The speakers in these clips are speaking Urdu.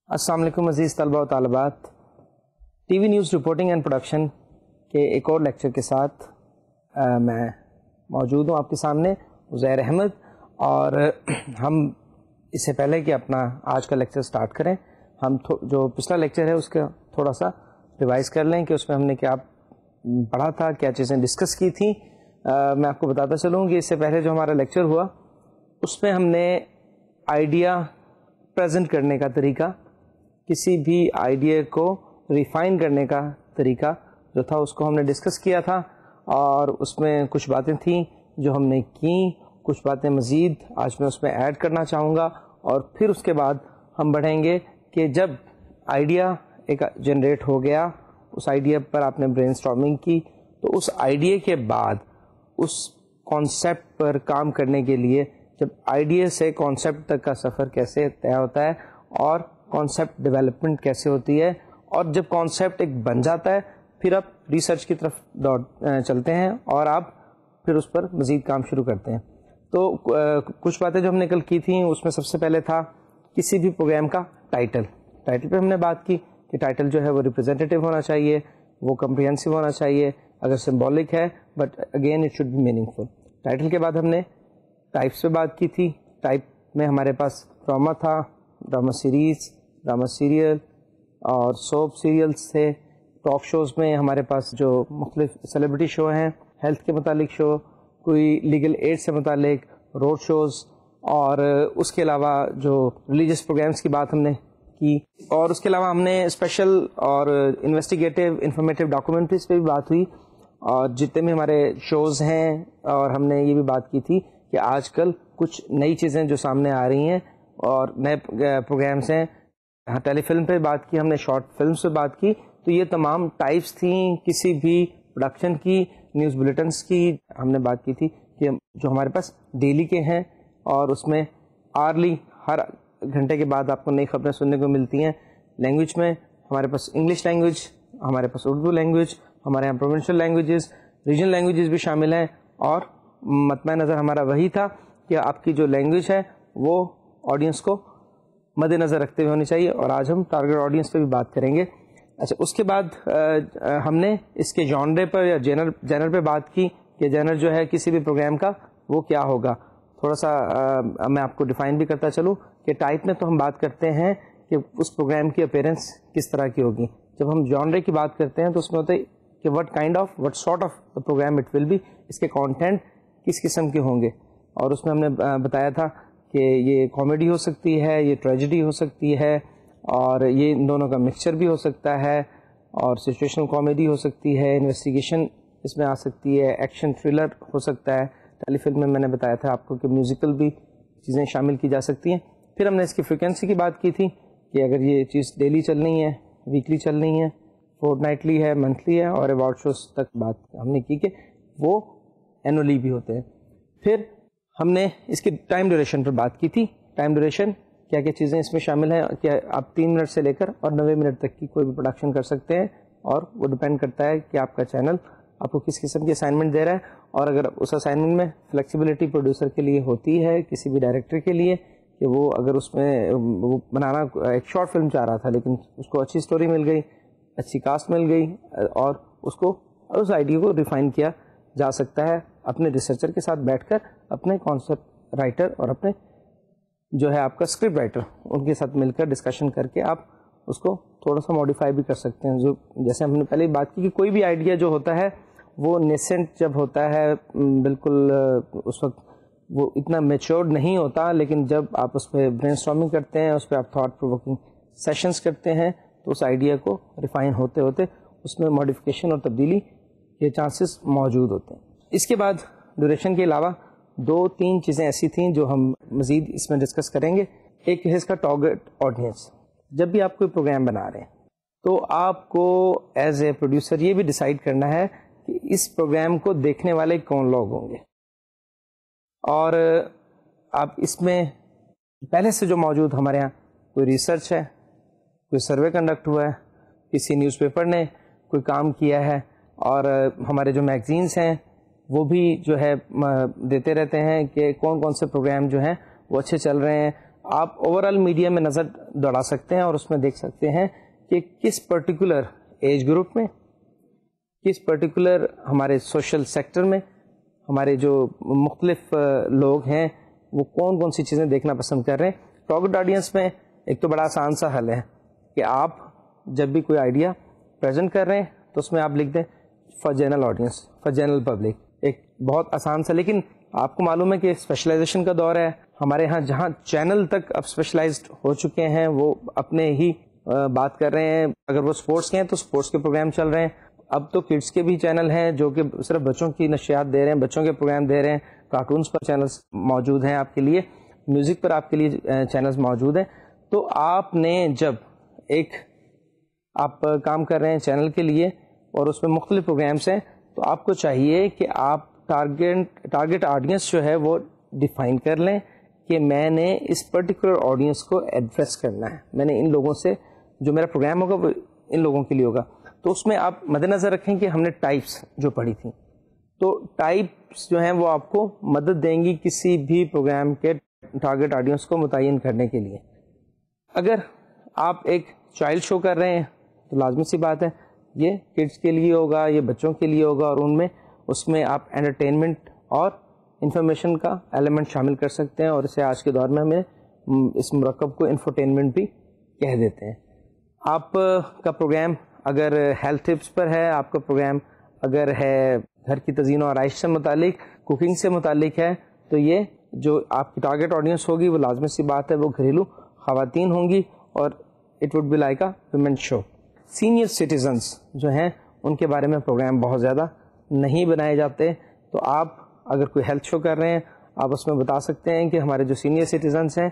السلام علیکم عزیز طلبہ و طالبات، T V news reporting and production کے ایک اور لیکچر کے ساتھ میں موجود ہوں آپ کے سامنے، عزیر احمد. اور ہم اس سے پہلے کہ اپنا آج کا لیکچر سٹارٹ کریں، ہم جو پچھلا لیکچر ہے اس کا تھوڑا سا ریوائز کر لیں کہ اس میں ہم نے کیا پڑھا تھا، کیا چیزیں ڈسکس کی تھیں. میں آپ کو بتاتا چلوں کہ اس سے پہلے جو ہمارا لیکچر ہوا اس میں ہم نے آئیڈیا پریزنٹ کرنے کا طریقہ، کسی بھی آئیڈیا کو ریفائن کرنے کا طریقہ جو تھا اس کو ہم نے ڈسکس کیا تھا، اور اس میں کچھ باتیں تھیں جو ہم نے کیں، کچھ باتیں مزید آج میں اس میں ایڈ کرنا چاہوں گا. اور پھر اس کے بعد ہم بڑھیں گے کہ جب آئیڈیا ایک جنریٹ ہو گیا، اس آئیڈیا پر آپ نے برین اسٹارمنگ کی، تو اس آئیڈیا کے بعد اس کانسیپٹ پر کام کرنے کے لیے جب آئیڈیا سے کانسیپٹ تک کا سفر کیسے طے ہوتا ہے اور کانسیپٹ ڈیولپمنٹ کیسے ہوتی ہے، اور جب کانسیپٹ ایک بن جاتا ہے پھر آپ ریسرچ کی طرف چلتے ہیں اور آپ پھر اس پر مزید کام شروع کرتے ہیں. تو کچھ باتیں جو ہم نے کل کی تھیں اس میں سب سے پہلے تھا کسی بھی پروگرام کا ٹائٹل پہ ہم نے بات کی کہ ٹائٹل جو ہے وہ ریپرزینٹیو ہونا چاہیے، وہ کمپریہنسو ہونا چاہیے، اگر سمبولک ہے but again it should be meaningful. Title کے بعد ہم نے ٹائپس پہ بات کی تھی. ٹائپ میں ہمارے پاس ڈرامہ تھا، ڈرامہ سیریز، ڈرامہ سیریل اور سوپ سیریلس تھے. ٹاک شوز میں ہمارے پاس جو مختلف سیلیبریٹی شو ہیں، ہیلتھ کے متعلق شو، کوئی لیگل ایڈ سے متعلق روڈ شوز، اور اس کے علاوہ جو ریلیجیس پروگرامس کی بات ہم نے کی، اور اس کے علاوہ ہم نے اسپیشل اور انویسٹیگیٹو انفارمیٹیو ڈاکومنٹریز پہ بھی بات ہوئی، اور جتنے بھی ہمارے شوز ہیں. اور ہم نے یہ بھی بات کی تھی کہ آج کل کچھ نئی چیزیں جو سامنے آ رہی ہیں اور نئے پروگرامس ہیں. ٹیلی فلم پہ بات کی ہم نے، شارٹ فلمس پہ بات کی. تو یہ تمام ٹائپس تھیں کسی بھی پروڈکشن کی. نیوز بلیٹنس کی ہم نے بات کی تھی کہ جو ہمارے پاس ڈیلی کے ہیں، اور اس میں آرلی ہر گھنٹے کے بعد آپ کو نئی خبریں سننے کو ملتی ہیں. لینگویج میں ہمارے پاس انگلش لینگویج، ہمارے پاس اردو لینگویج، ہمارے یہاں پروونشل لینگویجز، ریجنل لینگویجز بھی شامل ہیں. اور مطمع نظر ہمارا وہی تھا کہ آپ کی جو لینگویج ہے وہ آڈینس کو مد نظر رکھتے ہوئے ہونی چاہیے، اور آج ہم ٹارگیٹ آڈینس پہ بھی بات کریں گے. اچھا، اس کے بعد ہم نے اس کے جانرے پر یا جنر پہ بات کی کہ جنر جو ہے کسی بھی پروگرام کا وہ کیا ہوگا. تھوڑا سا میں آپ کو ڈیفائن بھی کرتا چلوں کہ ٹائپ میں تو ہم بات کرتے ہیں کہ اس پروگرام کی اپیرنس کس طرح کی ہوگی. جب ہم جانرے کی بات کرتے ہیں تو اس میں ہوتا ہے کہ what sort of program it will be, اس کے کانٹینٹ کس قسم کے ہوں گے. اور اس میں ہم نے بتایا تھا کہ یہ کامیڈی ہو سکتی ہے، یہ ٹریجڈی ہو سکتی ہے، اور یہ ان دونوں کا مکسچر بھی ہو سکتا ہے، اور سچویشنل کامیڈی ہو سکتی ہے، انویسٹیگیشن اس میں آ سکتی ہے، ایکشن تھرلر ہو سکتا ہے. ٹیلی فلم میں نے بتایا تھا آپ کو کہ میوزیکل بھی چیزیں شامل کی جا سکتی ہیں. پھر ہم نے اس کی فریکوینسی کی بات کی تھی کہ اگر یہ چیز ڈیلی چلنی ہے، ویکلی چلنی ہے، فورٹ نائٹلی ہے، منتھلی ہے، اور ایوارڈ شوز تک بات ہم نے کی کہ وہ اینولی بھی ہوتے ہیں. پھر ہم نے اس کی ٹائم ڈیوریشن پر بات کی تھی. ٹائم ڈیوریشن کیا کیا چیزیں اس میں شامل ہیں کہ آپ 3 منٹ سے لے کر اور 90 منٹ تک کی کوئی بھی پروڈکشن کر سکتے ہیں، اور وہ ڈپینڈ کرتا ہے کہ آپ کا چینل آپ کو کس قسم کی اسائنمنٹ دے رہا ہے. اور اگر اس اسائنمنٹ میں فلیکسیبلٹی پروڈیوسر کے لیے ہوتی ہے، کسی بھی ڈائریکٹر کے لیے، کہ وہ اگر اس میں وہ بنانا ایک شارٹ فلم چاہ رہا تھا لیکن اس کو اچھی سٹوری مل گئی، اچھی کاسٹ مل گئی، اور اس آئیڈیا کو ریفائن کیا جا سکتا ہے اپنے ریسرچر کے ساتھ بیٹھ کر، اپنے کانسیپٹ رائٹر اور اپنے جو ہے آپ کا اسکرپٹ رائٹر، ان کے ساتھ مل کر ڈسکشن کر کے آپ اس کو تھوڑا سا ماڈیفائی بھی کر سکتے ہیں. جیسے ہم نے پہلے بات کی کہ کوئی بھی آئیڈیا جو ہوتا ہے وہ نیسنٹ جب ہوتا ہے، بالکل اس وقت وہ اتنا میچورڈ نہیں ہوتا، لیکن جب آپ اس پہ برین اسٹارمنگ کرتے ہیں، اس پہ آپ تھاٹ پرووکنگ سیشنز کرتے ہیں، تو اس آئیڈیا کو ریفائن ہوتے ہوتے اس میں ماڈیفکیشن اور تبدیلی کے چانسز موجود ہوتے ہیں. اس کے بعد ڈیوریشن کے علاوہ 2-3 چیزیں ایسی تھیں جو ہم مزید اس میں ڈسکس کریں گے. ایک ہے اس کا ٹارگیٹ آڈینس. جب بھی آپ کوئی پروگرام بنا رہے ہیں تو آپ کو ایز اے پروڈیوسر یہ بھی ڈیسائیڈ کرنا ہے کہ اس پروگرام کو دیکھنے والے کون لوگ ہوں گے. اور آپ اس میں پہلے سے جو موجود ہمارے یہاں کوئی ریسرچ ہے، کوئی سروے کنڈکٹ ہوا ہے، کسی نیوز پیپر نے کوئی کام کیا ہے، اور ہمارے جو میگزینس ہیں وہ بھی جو ہے دیتے رہتے ہیں کہ کون کون سے پروگرام جو ہیں وہ اچھے چل رہے ہیں. آپ اوور آل میڈیا میں نظر دوڑا سکتے ہیں اور اس میں دیکھ سکتے ہیں کہ کس پرٹیکولر ایج گروپ میں، کس پرٹیکولر ہمارے سوشل سیکٹر میں ہمارے جو مختلف لوگ ہیں وہ کون کون سی چیزیں دیکھنا پسند کر رہے ہیں. ٹارگٹ آڈینس میں ایک تو بڑا آسان سا حل ہے کہ آپ جب بھی کوئی آئیڈیا پریزنٹ کر رہے ہیں تو اس میں آپ لکھ دیں for general audience, for general public. ایک بہت آسان سا، لیکن آپ کو معلوم ہے کہ اسپیشلائزیشن کا دور ہے ہمارے ہاں، جہاں چینل تک اب اسپیشلائزڈ ہو چکے ہیں، وہ اپنے ہی بات کر رہے ہیں. اگر وہ اسپورٹس کے ہیں تو اسپورٹس کے پروگرام چل رہے ہیں. اب تو کڈس کے بھی چینل ہیں جو کہ صرف بچوں کی نشریات دے رہے ہیں، بچوں کے پروگرام دے رہے ہیں. کارٹونس پر چینلز موجود ہیں آپ کے لیے، میوزک پر آپ کے لیے چینلز موجود ہیں. تو آپ نے جب ایک آپ کام کر رہے ہیں چینل کے لیے اور اس میں مختلف پروگرامس ہیں، تو آپ کو چاہیے کہ آپ ٹارگٹ آڈینس جو ہے وہ ڈیفائن کر لیں کہ میں نے اس پرٹیکولر آڈینس کو ایڈریس کرنا ہے. میں نے ان لوگوں سے، جو میرا پروگرام ہوگا وہ ان لوگوں کے لیے ہوگا. تو اس میں آپ مد نظر رکھیں کہ ہم نے ٹائپس جو پڑھی تھیں، تو ٹائپس جو ہیں وہ آپ کو مدد دیں گی کسی بھی پروگرام کے ٹارگٹ آڈینس کو متعین کرنے کے لیے. اگر آپ ایک چائلڈ شو کر رہے ہیں تو لازمی سی بات ہے یہ کڈس کے لیے ہوگا، یہ بچوں کے لیے ہوگا، اور اس میں آپ انٹرٹینمنٹ اور انفارمیشن کا ایلیمنٹ شامل کر سکتے ہیں، اور اسے آج کے دور میں ہمیں اس مرکب کو انفرٹینمنٹ بھی کہہ دیتے ہیں. آپ کا پروگرام اگر ہیلتھ ٹپس پر ہے، آپ کا پروگرام اگر ہے گھر کی تزئین و آرائش سے متعلق، کوکنگ سے متعلق ہے، تو یہ جو آپ کی ٹارگٹ آڈینس ہوگی وہ لازمی سی بات ہے وہ گھریلو خواتین ہوں گی، اور it would be like a women show. Senior citizens جو ہیں ان کے بارے میں پروگرام بہت زیادہ نہیں بنائے جاتے، تو آپ اگر کوئی ہیلتھ شو کر رہے ہیں آپ اس میں بتا سکتے ہیں کہ ہمارے جو سینئر سٹیزنس ہیں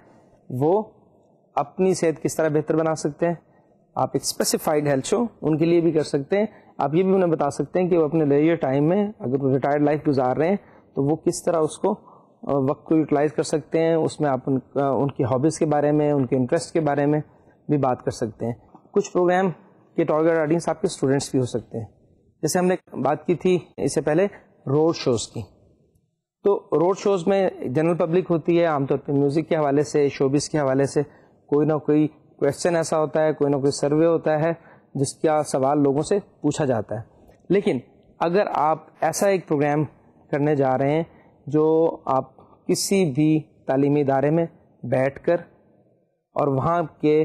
وہ اپنی صحت کس طرح بہتر بنا سکتے ہیں. آپ ایک اسپیسیفائڈ ہیلتھ شو ان کے لیے بھی کر سکتے ہیں. آپ یہ بھی انہیں بتا سکتے ہیں کہ وہ اپنے لیجر ٹائم میں اگر وہ ریٹائرڈ لائف گزار رہے ہیں تو وہ کس طرح اس کو وقت کو یوٹیلائز کر سکتے ہیں. اس میں آپ ان کی ہابیز کے بارے میں، ان کے انٹرسٹ کے بارے میں بھی بات کر سکتے ہیں. کچھ پروگرام کے ٹارگٹ آڈینس آپ کے اسٹوڈنٹس بھی ہو سکتے ہیں. جیسے ہم نے بات کی تھی اس سے پہلے روڈ شوز کی، تو روڈ شوز میں جنرل پبلک ہوتی ہے، عام طور پہ میوزک کے حوالے سے، شوبز کے حوالے سے کوئی نہ کوئی کویشچن ایسا ہوتا ہے، کوئی نہ کوئی سروے ہوتا ہے جس کا سوال لوگوں سے پوچھا جاتا ہے. لیکن اگر آپ ایسا ایک پروگرام کرنے جا رہے ہیں جو آپ کسی بھی تعلیمی ادارے میں بیٹھ کر اور وہاں کے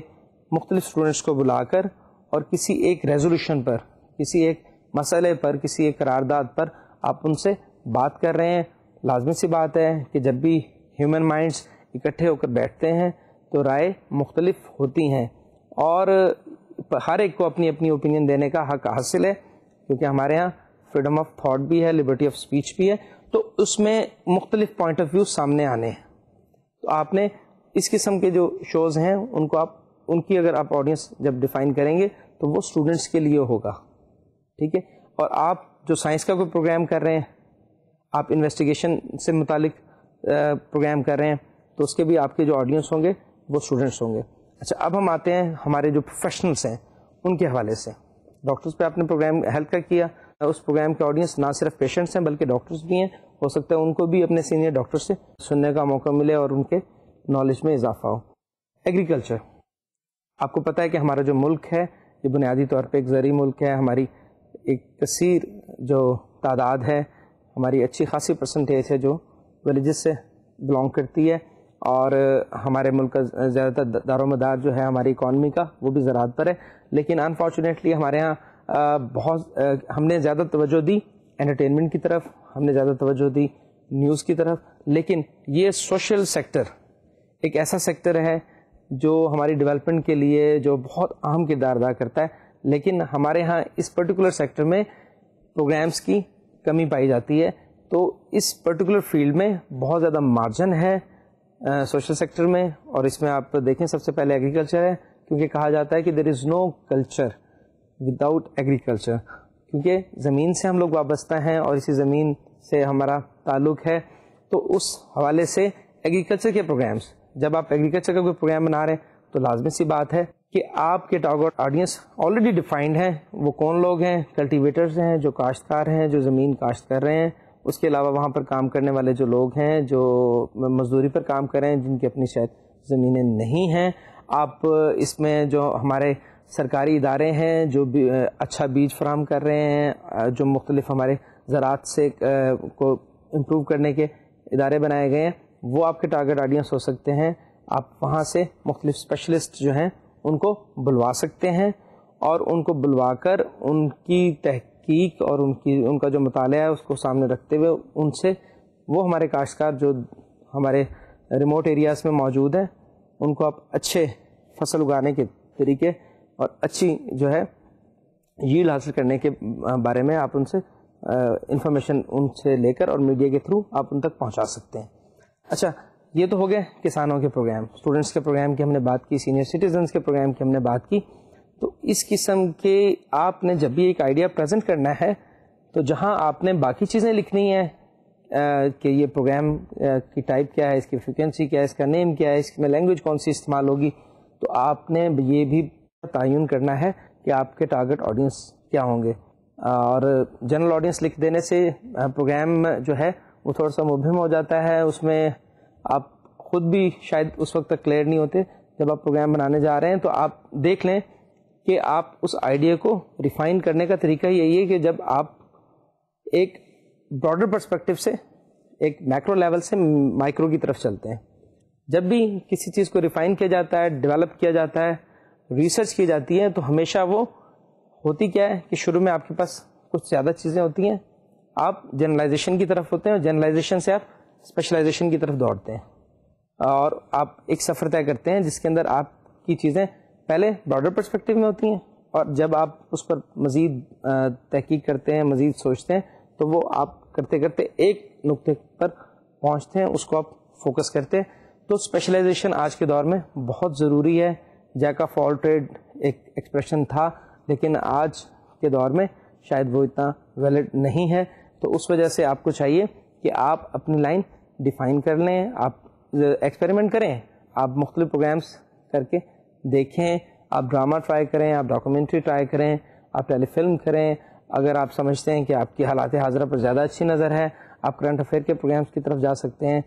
مختلف اسٹوڈنٹس کو بلا کر اور کسی ایک ریزولوشن پر، کسی ایک مسئلے پر، کسی ایک قرارداد پر آپ ان سے بات کر رہے ہیں، لازمی سی بات ہے کہ جب بھی ہیومن مائنڈس اکٹھے ہو کر بیٹھتے ہیں تو رائے مختلف ہوتی ہیں، اور ہر ایک کو اپنی اپنی اوپینین دینے کا حق حاصل ہے، کیونکہ ہمارے ہاں فریڈم آف تھاٹ بھی ہے، لبرٹی آف اسپیچ بھی ہے. تو اس میں مختلف پوائنٹ آف ویو سامنے آنے ہیں. تو آپ نے اس قسم کے جو شوز ہیں ان کو ان کی اگر آپ آڈینس جب ڈیفائن کریں گے تو وہ اسٹوڈنٹس کے لیے ہوگا. ٹھیک ہے. اور آپ جو سائنس کا کوئی پروگرام کر رہے ہیں، آپ انویسٹیگیشن سے متعلق پروگرام کر رہے ہیں، تو اس کے بھی آپ کے جو آڈینس ہوں گے وہ اسٹوڈنٹس ہوں گے. اچھا، اب ہم آتے ہیں ہمارے جو پروفیشنلس ہیں ان کے حوالے سے. ڈاکٹرس پہ آپ نے پروگرام ہیلتھ کا کیا، اس پروگرام کے آڈینس نہ صرف پیشنٹس ہیں بلکہ ڈاکٹرس بھی ہیں. ہو سکتا ہے ان کو بھی اپنے سینئر ڈاکٹر سے سننے کا موقع ملے اور ان کے نالج میں اضافہ ہو. ایگریکلچر، آپ کو پتہ ہے کہ ہمارا جو ملک ہے یہ بنیادی طور پہ ایک زرعی ملک ہے. ہماری ایک کثیر جو تعداد ہے، ہماری اچھی خاصی پرسنٹیج ہے جو ولیجز سے بلانگ کرتی ہے، اور ہمارے ملک کا زیادہ تر دار و مدار جو ہے ہماری اکانومی کا وہ بھی زراعت پر ہے. لیکن انفارچونیٹلی ہمارے ہاں ہم نے زیادہ توجہ دی انٹرٹینمنٹ کی طرف، ہم نے زیادہ توجہ دی نیوز کی طرف، لیکن یہ سوشل سیکٹر ایک ایسا سیکٹر ہے جو ہماری ڈیولپمنٹ کے لیے جو بہت اہم کردار ادا کرتا ہے. لیکن ہمارے ہاں اس پرٹیکولر سیکٹر میں پروگرامز کی کمی پائی جاتی ہے. تو اس پرٹیکولر فیلڈ میں بہت زیادہ مارجن ہے سوشل سیکٹر میں. اور اس میں آپ دیکھیں سب سے پہلے ایگریکلچر ہے، کیونکہ کہا جاتا ہے کہ دیر از نو کلچر وداؤٹ ایگریکلچر، کیونکہ زمین سے ہم لوگ وابستہ ہیں اور اسی زمین سے ہمارا تعلق ہے. تو اس حوالے سے ایگریکلچر کے پروگرامز، جب آپ ایگریکلچر کا کوئی پروگرام بنا رہے ہیں تو لازمی سی بات ہے کہ آپ کے ٹارگٹ آڈینس آلریڈی ڈیفائنڈ ہیں. وہ کون لوگ ہیں؟ کلٹیویٹرز ہیں، جو کاشتکار ہیں، جو زمین کاشت کر رہے ہیں. اس کے علاوہ وہاں پر کام کرنے والے جو لوگ ہیں جو مزدوری پر کام کر رہے ہیں، جن کی اپنی شاید زمینیں نہیں ہیں. آپ اس میں جو ہمارے سرکاری ادارے ہیں جو بھی اچھا بیج فراہم کر رہے ہیں, جو مختلف ہمارے زراعت سے کو امپروو کرنے کے ادارے بنائے گئے ہیں, وہ آپ کے ٹارگٹ آڈینس ہو سکتے ہیں. آپ وہاں سے مختلف اسپیشلسٹ جو ہیں ان کو بلوا سکتے ہیں, اور ان کو بلوا کر ان کی تحقیق اور ان کا جو مطالعہ ہے اس کو سامنے رکھتے ہوئے ان سے وہ ہمارے کاشتکار جو ہمارے ریموٹ ایریاز میں موجود ہیں ان کو آپ اچھے فصل اگانے کے طریقے اور اچھی جو ہے ییلڈ حاصل کرنے کے بارے میں آپ ان سے انفارمیشن ان سے لے کر اور میڈیا کے تھرو آپ ان تک پہنچا سکتے ہیں. اچھا, یہ تو ہو گئے کسانوں کے پروگرام, اسٹوڈنٹس کے پروگرام کی ہم نے بات کی, سینئر سٹیزنس کے پروگرام کی ہم نے بات کی. تو اس قسم کے آپ نے جب بھی ایک آئیڈیا پریزنٹ کرنا ہے تو جہاں آپ نے باقی چیزیں لکھنی ہیں کہ یہ پروگرام کی ٹائپ کیا ہے, اس کی فریکوینسی کیا ہے, اس کا نیم کیا ہے, اس میں لینگویج کون سی استعمال ہوگی, تو آپ نے یہ بھی تعین کرنا ہے کہ آپ کے ٹارگٹ آڈینس کیا ہوں گے. اور جنرل آڈینس لکھ دینے سے پروگرام جو ہے وہ تھوڑا سا مبہم ہو جاتا ہے, اس میں آپ خود بھی شاید اس وقت تک کلیئر نہیں ہوتے. جب آپ پروگرام بنانے جا رہے ہیں تو آپ دیکھ لیں کہ آپ اس آئیڈیا کو ریفائن کرنے کا طریقہ یہی ہے کہ جب آپ ایک براڈر پرسپیکٹو سے ایک میکرو لیول سے مائکرو کی طرف چلتے ہیں. جب بھی کسی چیز کو ریفائن کیا جاتا ہے, ڈیولپ کیا جاتا ہے, ریسرچ کی جاتی ہے, تو ہمیشہ وہ ہوتی کیا ہے کہ شروع میں آپ کے پاس کچھ زیادہ چیزیں ہوتی ہیں, آپ جنرلائزیشن کی طرف ہوتے ہیں اور جنرلائزیشن سے آپ اسپیشلائزیشن کی طرف دوڑتے ہیں, اور آپ ایک سفر طے کرتے ہیں جس کے اندر آپ کی چیزیں پہلے براڈر پرسپیکٹو میں ہوتی ہیں, اور جب آپ اس پر مزید تحقیق کرتے ہیں, مزید سوچتے ہیں, تو وہ آپ کرتے کرتے ایک نقطے پر پہنچتے ہیں, اس کو آپ فوکس کرتے ہیں. تو اسپیشلائزیشن آج کے دور میں بہت ضروری ہے. جیک آف آل ٹریڈ ایک ایکسپریشن تھا, لیکن آج کے دور میں شاید وہ اتنا ویلڈ نہیں ہے. تو اس وجہ سے آپ کو چاہیے کہ آپ اپنی لائن ڈیفائن کر لیں, آپ ایکسپیریمنٹ کریں, آپ مختلف پروگرامس کر کے دیکھیں, آپ ڈرامہ ٹرائی کریں, آپ ڈاکومنٹری ٹرائی کریں, آپ ٹیلی فلم کریں. اگر آپ سمجھتے ہیں کہ آپ کی حالات حاضرہ پر زیادہ اچھی نظر ہے, آپ کرنٹ افیئر کے پروگرامس کی طرف جا سکتے ہیں.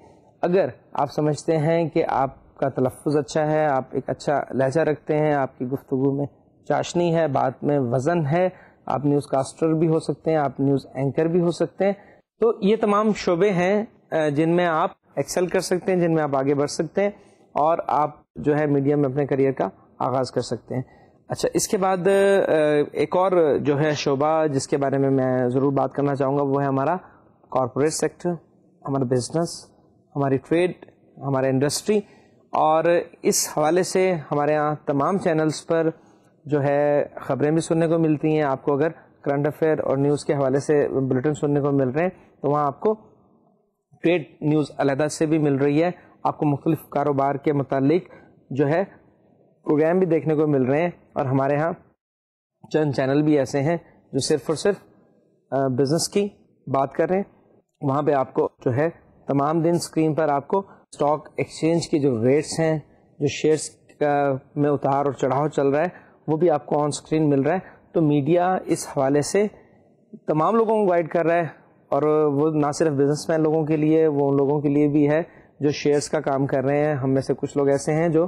اگر آپ سمجھتے ہیں کہ آپ کا تلفظ اچھا ہے, آپ ایک اچھا لہجہ رکھتے ہیں, آپ کی گفتگو میں چاشنی ہے, بات میں وزن ہے, آپ نیوز کاسٹر بھی ہو سکتے ہیں, آپ نیوز اینکر بھی ہو سکتے ہیں. تو یہ تمام شعبے ہیں جن میں آپ ایکسل کر سکتے ہیں, جن میں آپ آگے بڑھ سکتے ہیں, اور آپ جو ہے میڈیا میں اپنے کریئر کا آغاز کر سکتے ہیں. اچھا, اس کے بعد ایک اور جو ہے شعبہ جس کے بارے میں ضرور بات کرنا چاہوں گا, وہ ہے ہمارا کارپوریٹ سیکٹر, ہمارا بزنس, ہماری ٹریڈ, ہمارا انڈسٹری. اور اس حوالے سے ہمارے ہاں تمام چینلز پر جو ہے خبریں بھی سننے کو ملتی ہیں. آپ کو اگر کرنٹ افیئر اور نیوز کے حوالے سے بلیٹن سننے کو مل رہے ہیں, تو وہاں آپ کو ٹریڈ نیوز علیحدہ سے بھی مل رہی ہے. آپ کو مختلف کاروبار کے متعلق جو ہے پروگرام بھی دیکھنے کو مل رہے ہیں. اور ہمارے ہاں چند چینل بھی ایسے ہیں جو صرف اور صرف بزنس کی بات کر رہے ہیں. وہاں پہ آپ کو جو ہے تمام دن اسکرین پر آپ کو اسٹاک ایکسچینج کی جو ریٹس ہیں, جو شیئرس میں اتار اور چڑھاؤ چل رہا ہے, وہ بھی آپ کو آن اسکرین مل رہا ہے. تو میڈیا اس حوالے سے تمام لوگوں کو گائیڈ کر رہا ہے, اور وہ نہ صرف بزنس مین لوگوں کے لیے, وہ ان لوگوں کے لیے بھی ہے جو شیئرس کا کام کر رہے ہیں. ہم میں سے کچھ لوگ ایسے ہیں جو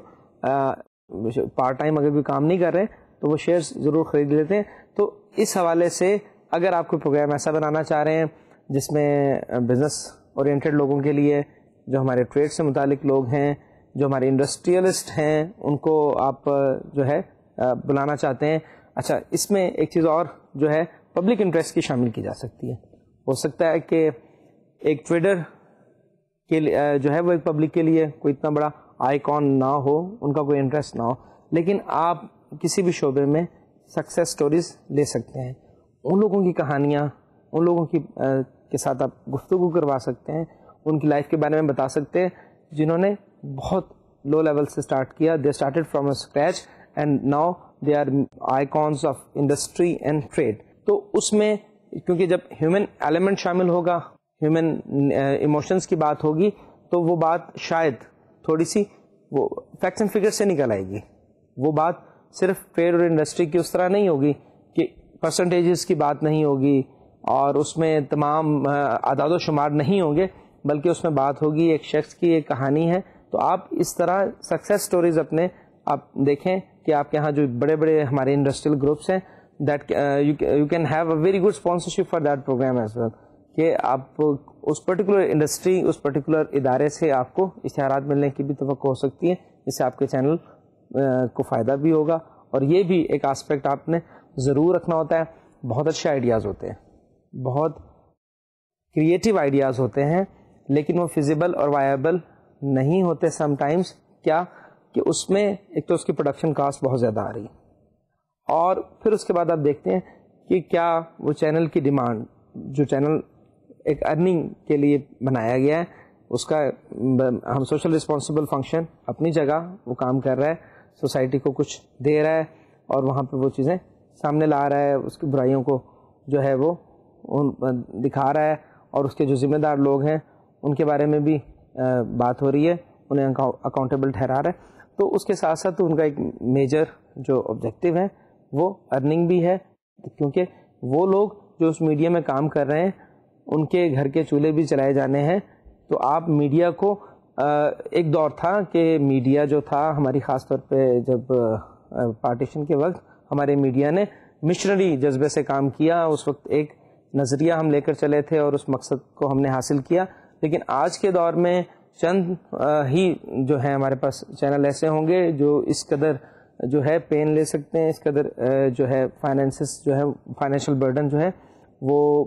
پارٹ ٹائم اگر بھی کام نہیں کر رہے تو وہ شیئرس ضرور خرید لیتے ہیں. تو اس حوالے سے اگر آپ کوئی پروگرام ایسا بنانا چاہ رہے ہیں جس میں بزنس اورینٹڈ لوگوں کے لیے, جو ہمارے ٹریڈ سے متعلق لوگ ہیں, جو ہمارے انڈسٹریلسٹ ہیں, ان کو آپ جو ہے بلانا چاہتے ہیں. اچھا, اس میں ایک چیز اور جو ہے پبلک انٹرسٹ کی شامل کی جا سکتی ہے. ہو سکتا ہے کہ ایک ٹریڈر کے لیے جو ہے وہ ایک پبلک کے لیے کوئی اتنا بڑا آئیکن نہ ہو, ان کا کوئی انٹرسٹ نہ ہو, لیکن آپ کسی بھی شعبے میں سکسیس سٹوریز لے سکتے ہیں. ان لوگوں کی کہانیاں, ان لوگوں کی کے ساتھ آپ گفتگو کروا سکتے ہیں, ان کی لائف کے بارے میں بتا سکتے ہیں جنہوں نے بہت لو لیول سے اسٹارٹ کیا. They started from a scratch and now they are icons of industry and trade. تو اس میں کیونکہ جب ہیومن ایلیمنٹ شامل ہوگا, ہیومن ایموشنس کی بات ہوگی, تو وہ بات شاید تھوڑی سی وہ فیکٹس اینڈ فگر سے نکل آئے گی. وہ بات صرف ٹریڈ اور انڈسٹری کی اس طرح نہیں ہوگی کہ پرسنٹیجز کی بات نہیں ہوگی اور اس میں تمام اعداد و شمار نہیں ہوں گے, بلکہ اس میں بات ہوگی ایک شخص کی ایک کہانی ہے تو آپ اس طرح سکسیس سٹوریز اپنے آپ دیکھیں کہ آپ کے یہاں جو بڑے بڑے ہمارے انڈسٹریل گروپس ہیں that you can have a very good sponsorship for that programme as well, کہ آپ اس پرٹیکولر انڈسٹری, اس پرٹیکولر ادارے سے آپ کو اشتہارات ملنے کی بھی توقع ہو سکتی ہے, جس سے آپ کے چینل کو فائدہ بھی ہوگا. اور یہ بھی ایک آسپیکٹ آپ نے ضرور رکھنا ہوتا ہے. بہت اچھے آئیڈیاز ہوتے ہیں, بہت کریٹیو آئیڈیاز ہوتے ہیں, لیکن وہ فیزیبل اور وائبل نہیں ہوتے سم ٹائمز. کیا کہ اس میں ایک تو اس کی پروڈکشن کاسٹ بہت زیادہ آ رہی ہے, اور پھر اس کے بعد آپ دیکھتے ہیں کہ کیا وہ چینل کی ڈیمانڈ, جو چینل ایک ارننگ کے لیے بنایا گیا ہے, اس کا ہم سوشل رسپانسبل فنکشن اپنی جگہ وہ کام کر رہا ہے, سوسائٹی کو کچھ دے رہا ہے اور وہاں پہ وہ چیزیں سامنے لا رہا ہے, اس کی برائیوں کو جو ہے وہ دکھا رہا ہے, اور اس کے جو ذمہ دار لوگ ہیں ان کے بارے میں بھی بات ہو رہی ہے, انہیں اکاؤنٹیبل ٹھہرا رہا ہے. تو اس کے ساتھ ساتھ ان کا ایک میجر جو آبجیکٹیو ہے وہ ارننگ بھی ہے, کیونکہ وہ لوگ جو اس میڈیا میں کام کر رہے ہیں ان کے گھر کے چولہے بھی چلائے جانے ہیں. تو آپ میڈیا کو ایک دور تھا کہ میڈیا جو تھا ہماری, خاص طور پہ جب پارٹیشن کے وقت ہمارے میڈیا نے مشنری جذبے سے کام کیا, اس وقت ایک نظریہ ہم لے کر چلے تھے اور اس مقصد کو ہم نے حاصل کیا. لیکن آج کے دور میں چند ہی جو ہیں ہمارے پاس چینل ایسے ہوں گے جو اس قدر جو ہے پین لے سکتے ہیں, اس قدر جو ہے فائنینسز جو ہے فائنینشیل برڈن جو ہے وہ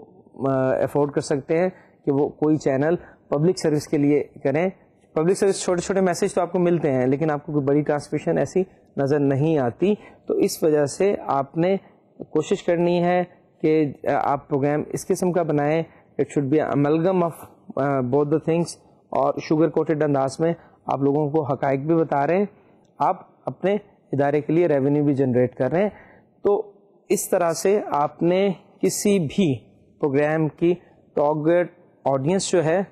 افورڈ کر سکتے ہیں کہ وہ کوئی چینل پبلک سروس کے لیے کریں. پبلک سروس چھوٹے چھوٹے میسج تو آپ کو ملتے ہیں, لیکن آپ کو کوئی بڑی ٹرانسمیشن ایسی نظر نہیں آتی. تو اس وجہ سے آپ نے کوشش کرنی ہے کہ آپ پروگرام اس قسم کا بنائیں, it should be amalgam of both the things, اور شوگر کوٹڈ انداز میں آپ لوگوں کو حقائق بھی بتا رہے ہیں, آپ اپنے ادارے کے لیے ریونیو بھی جنریٹ کر رہے ہیں. تو اس طرح سے آپ نے کسی بھی پروگرام کی ٹارگیٹ آڈینس جو ہے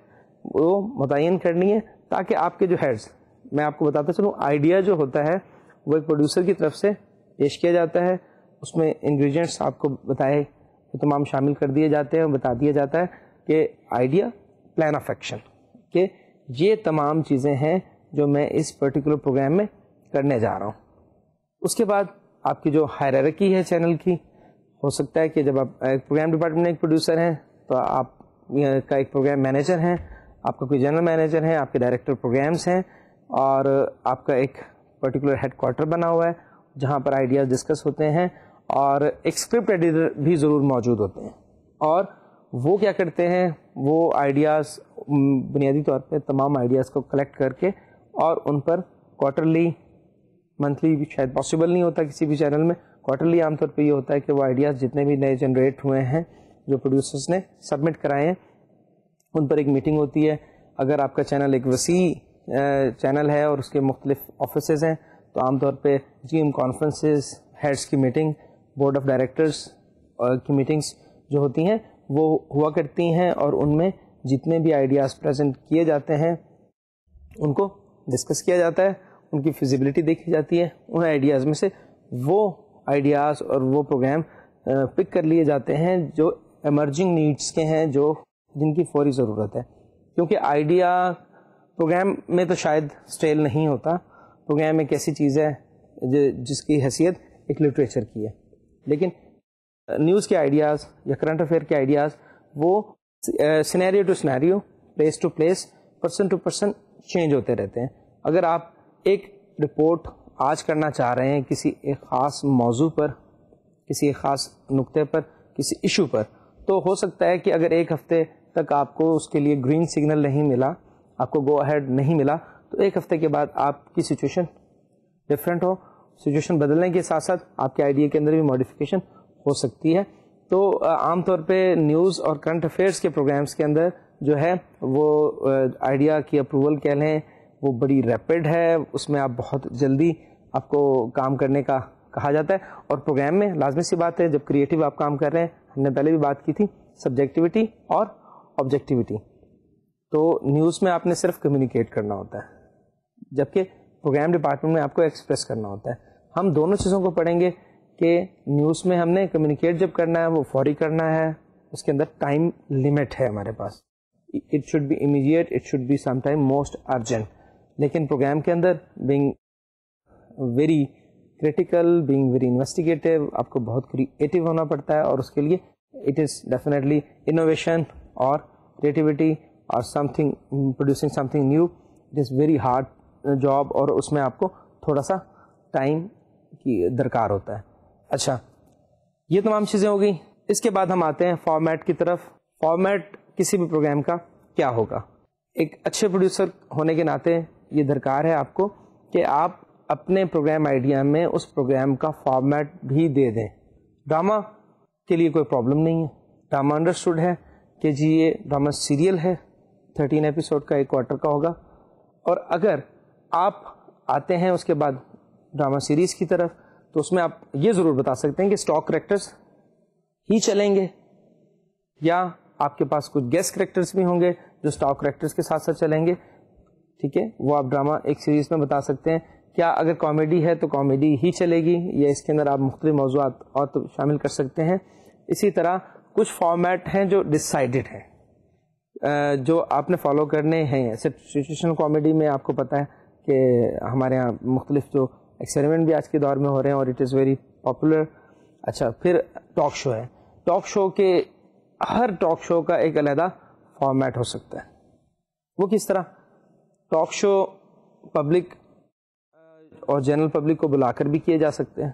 وہ متعین کرنی ہے, تاکہ آپ کے جو ہیڈز, میں آپ کو بتاتا چلوں, آئیڈیا جو ہوتا ہے وہ ایک پروڈیوسر کی طرف سے پیش کیا جاتا ہے, اس میں انگریڈینٹس آپ کو بتائے وہ تمام شامل کر دیے جاتے ہیں, بتا دیا جاتا ہے کہ آئیڈیا, پلان آف ایکشن, کہ یہ تمام چیزیں ہیں جو میں اس پرٹیکولر پروگرام میں کرنے جا رہا ہوں. اس کے بعد آپ کی جو ہائرارکی ہے چینل کی, ہو سکتا ہے کہ جب آپ پروگرام ڈپارٹمنٹ میں ایک پروڈیوسر ہیں تو آپ کا ایک پروگرام مینیجر ہیں, آپ کا کوئی جنرل مینیجر ہے, آپ کے ڈائریکٹر پروگرامس ہیں, اور آپ کا ایک پرٹیکولر ہیڈ کوارٹر بنا ہوا ہے جہاں پر آئیڈیاز ڈسکس ہوتے ہیں, اور ایک اسکرپٹ ایڈیٹر بھی ضرور موجود ہوتے ہیں. اور وہ کیا کرتے ہیں, وہ آئیڈیاز بنیادی طور پہ تمام آئیڈیاز کو کلیکٹ کر کے, اور ان پر کوارٹرلی, منتھلی شاید پاسبل نہیں ہوتا کسی بھی چینل میں, کوارٹرلی عام طور پہ یہ ہوتا ہے کہ وہ آئیڈیاز جتنے بھی نئے جنریٹ ہوئے ہیں جو پروڈیوسرز نے سبمٹ کرائے ہیں ان پر ایک میٹنگ ہوتی ہے. اگر آپ کا چینل ایک وسیع چینل ہے اور اس کے مختلف آفیسز ہیں تو عام طور پہ جی ایم کانفرنسز, ہیڈس کی میٹنگ, بورڈ آف ڈائریکٹرز کی میٹنگز جو ہوتی ہیں وہ ہوا کرتی ہیں, اور ان میں جتنے بھی آئیڈیاز پریزنٹ کیے جاتے ہیں ان کو ڈسکس کیا جاتا ہے, ان کی فیزیبلٹی دیکھی جاتی ہے. ان آئیڈیاز میں سے وہ آئیڈیاز اور وہ پروگرام پک کر لیے جاتے ہیں جو ایمرجنگ نیڈس کے ہیں, جو جن کی فوری ضرورت ہے. کیونکہ آئیڈیا پروگرام میں تو شاید اسٹیل نہیں ہوتا, پروگرام ایک ایسی چیز ہے جس کی حیثیت ایک لٹریچر کی ہے, لیکن نیوز کے آئیڈیاز یا کرنٹ افیئر کے آئیڈیاز وہ scenario to scenario, place to place, person to person change ہوتے رہتے ہیں. اگر آپ ایک رپورٹ آج کرنا چاہ رہے ہیں کسی ایک خاص موضوع پر, کسی ایک خاص نقطے پر, کسی ایشو پر, تو ہو سکتا ہے کہ اگر ایک ہفتے تک آپ کو اس کے لیے گرین سگنل نہیں ملا, آپ کو گو اہیڈ نہیں ملا, تو ایک ہفتے کے بعد آپ کی سچویشن ڈفرینٹ ہو. سچویشن بدلنے کے ساتھ ساتھ آپ کے آئیڈیا کے اندر بھی ماڈیفیکیشن ہو سکتی ہے. تو عام طور پہ نیوز اور کرنٹ افیئرس کے پروگرامس کے اندر جو ہے وہ آئیڈیا کی اپروول کہہ لیں وہ بڑی ریپڈ ہے, اس میں آپ بہت جلدی آپ کو کام کرنے کا کہا جاتا ہے. اور پروگرام میں لازمی سی بات ہے, جب کریٹو آپ کام کر رہے ہیں, ہم نے پہلے بھی بات کی تھی, سبجیکٹیوٹی اور آبجیکٹیوٹی. تو نیوز میں آپ نے صرف کمیونیکیٹ کرنا ہوتا ہے, جبکہ پروگرام ڈپارٹمنٹ میں آپ کو ایکسپریس کرنا ہوتا ہے. ہم دونوں چیزوں کو پڑھیں گے کہ نیوز میں ہم نے کمیونیکیٹ جب کرنا ہے وہ فوری کرنا ہے, اس کے اندر ٹائم لیمٹ ہے ہمارے پاس, it should be immediate, it should be some time most urgent. لیکن پروگرام کے اندر being very critical, being very investigative, آپ کو بہت کریٹیو ہونا پڑتا ہے، اور اس کے لیے اٹ از ڈیفینیٹلی انوویشن اور کریٹیوٹی اور some thing producing some thing new, it is very hard job, اور اس میں آپ کو تھوڑا سا ٹائم کی درکار ہوتا ہے. اچھا، یہ تمام چیزیں ہو گئی. اس کے بعد ہم آتے ہیں فارمیٹ کی طرف. فارمیٹ کسی بھی پروگرام کا کیا ہوگا؟ ایک اچھے پروڈیوسر ہونے کے ناطے یہ درکار ہے آپ کو کہ آپ اپنے پروگرام آئیڈیا میں اس پروگرام کا فارمیٹ بھی دے دیں. ڈرامہ کے لیے کوئی پرابلم نہیں ہے، ڈرامہ انڈرسٹوڈ ہے کہ جی یہ ڈرامہ سیریل ہے، 13 ایپیسوڈ کا، 1 کوارٹر کا ہوگا. اور اگر آپ آتے ہیں اس کے بعد ڈرامہ سیریز کی طرف، تو اس میں آپ یہ ضرور بتا سکتے ہیں کہ اسٹاک کریکٹرز ہی چلیں گے، یا آپ کے پاس کچھ گیسٹ کریکٹرز بھی ہوں گے جو اسٹاک کریکٹرز کے ساتھ ساتھ چلیں گے. ٹھیک ہے، وہ آپ ڈرامہ ایک سیریز میں بتا سکتے ہیں. کیا اگر کامیڈی ہے تو کامیڈی ہی چلے گی، یا اس کے اندر آپ مختلف موضوعات اور تو شامل کر سکتے ہیں. اسی طرح کچھ فارمیٹ ہیں جو ڈسائیڈڈ ہیں، جو آپ نے فالو کرنے ہیں. سچویشنل کامیڈی میں آپ کو پتہ ہے کہ ہمارے یہاں مختلف جو ایکسپیریمنٹ بھی آج کے دور میں ہو رہے ہیں، اور اٹ از ویری پاپولر. اچھا، پھر ٹاک شو ہے. ٹاک شو کے ہر ٹاک شو کا ایک علیحدہ فارمیٹ ہو سکتا ہے. وہ کس طرح؟ ٹاک شو پبلک اور جنرل پبلک کو بلا کر بھی کیے جا سکتے ہیں.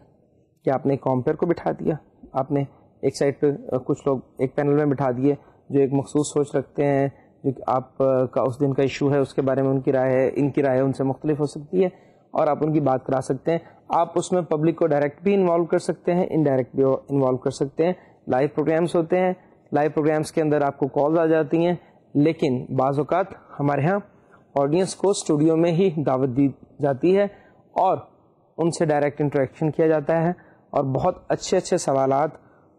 کہ آپ نے ایک کمپیئر کو بٹھا دیا، آپ نے ایک سائڈ پہ کچھ لوگ ایک پینل میں بٹھا دیے جو ایک مخصوص سوچ رکھتے ہیں، جو آپ کا اس دن کا ایشو ہے اس کے بارے میں ان کی رائے ہے، ان کی رائے ان سے مختلف ہو سکتی ہے، اور آپ ان کی بات کرا سکتے ہیں. آپ اس میں پبلک کو ڈائریکٹ بھی انوالو کر سکتے ہیں، انڈائریکٹ بھی انوالو کر سکتے ہیں. لائیو پروگرامس ہوتے ہیں، لائیو پروگرامس کے اندر آپ کو کالز آ جاتی ہیں، لیکن بعض اوقات ہمارے ہاں آڈینس کو اسٹوڈیو میں ہی دعوت دی جاتی ہے اور ان سے ڈائریکٹ انٹریکشن کیا جاتا ہے، اور بہت اچھے اچھے سوالات،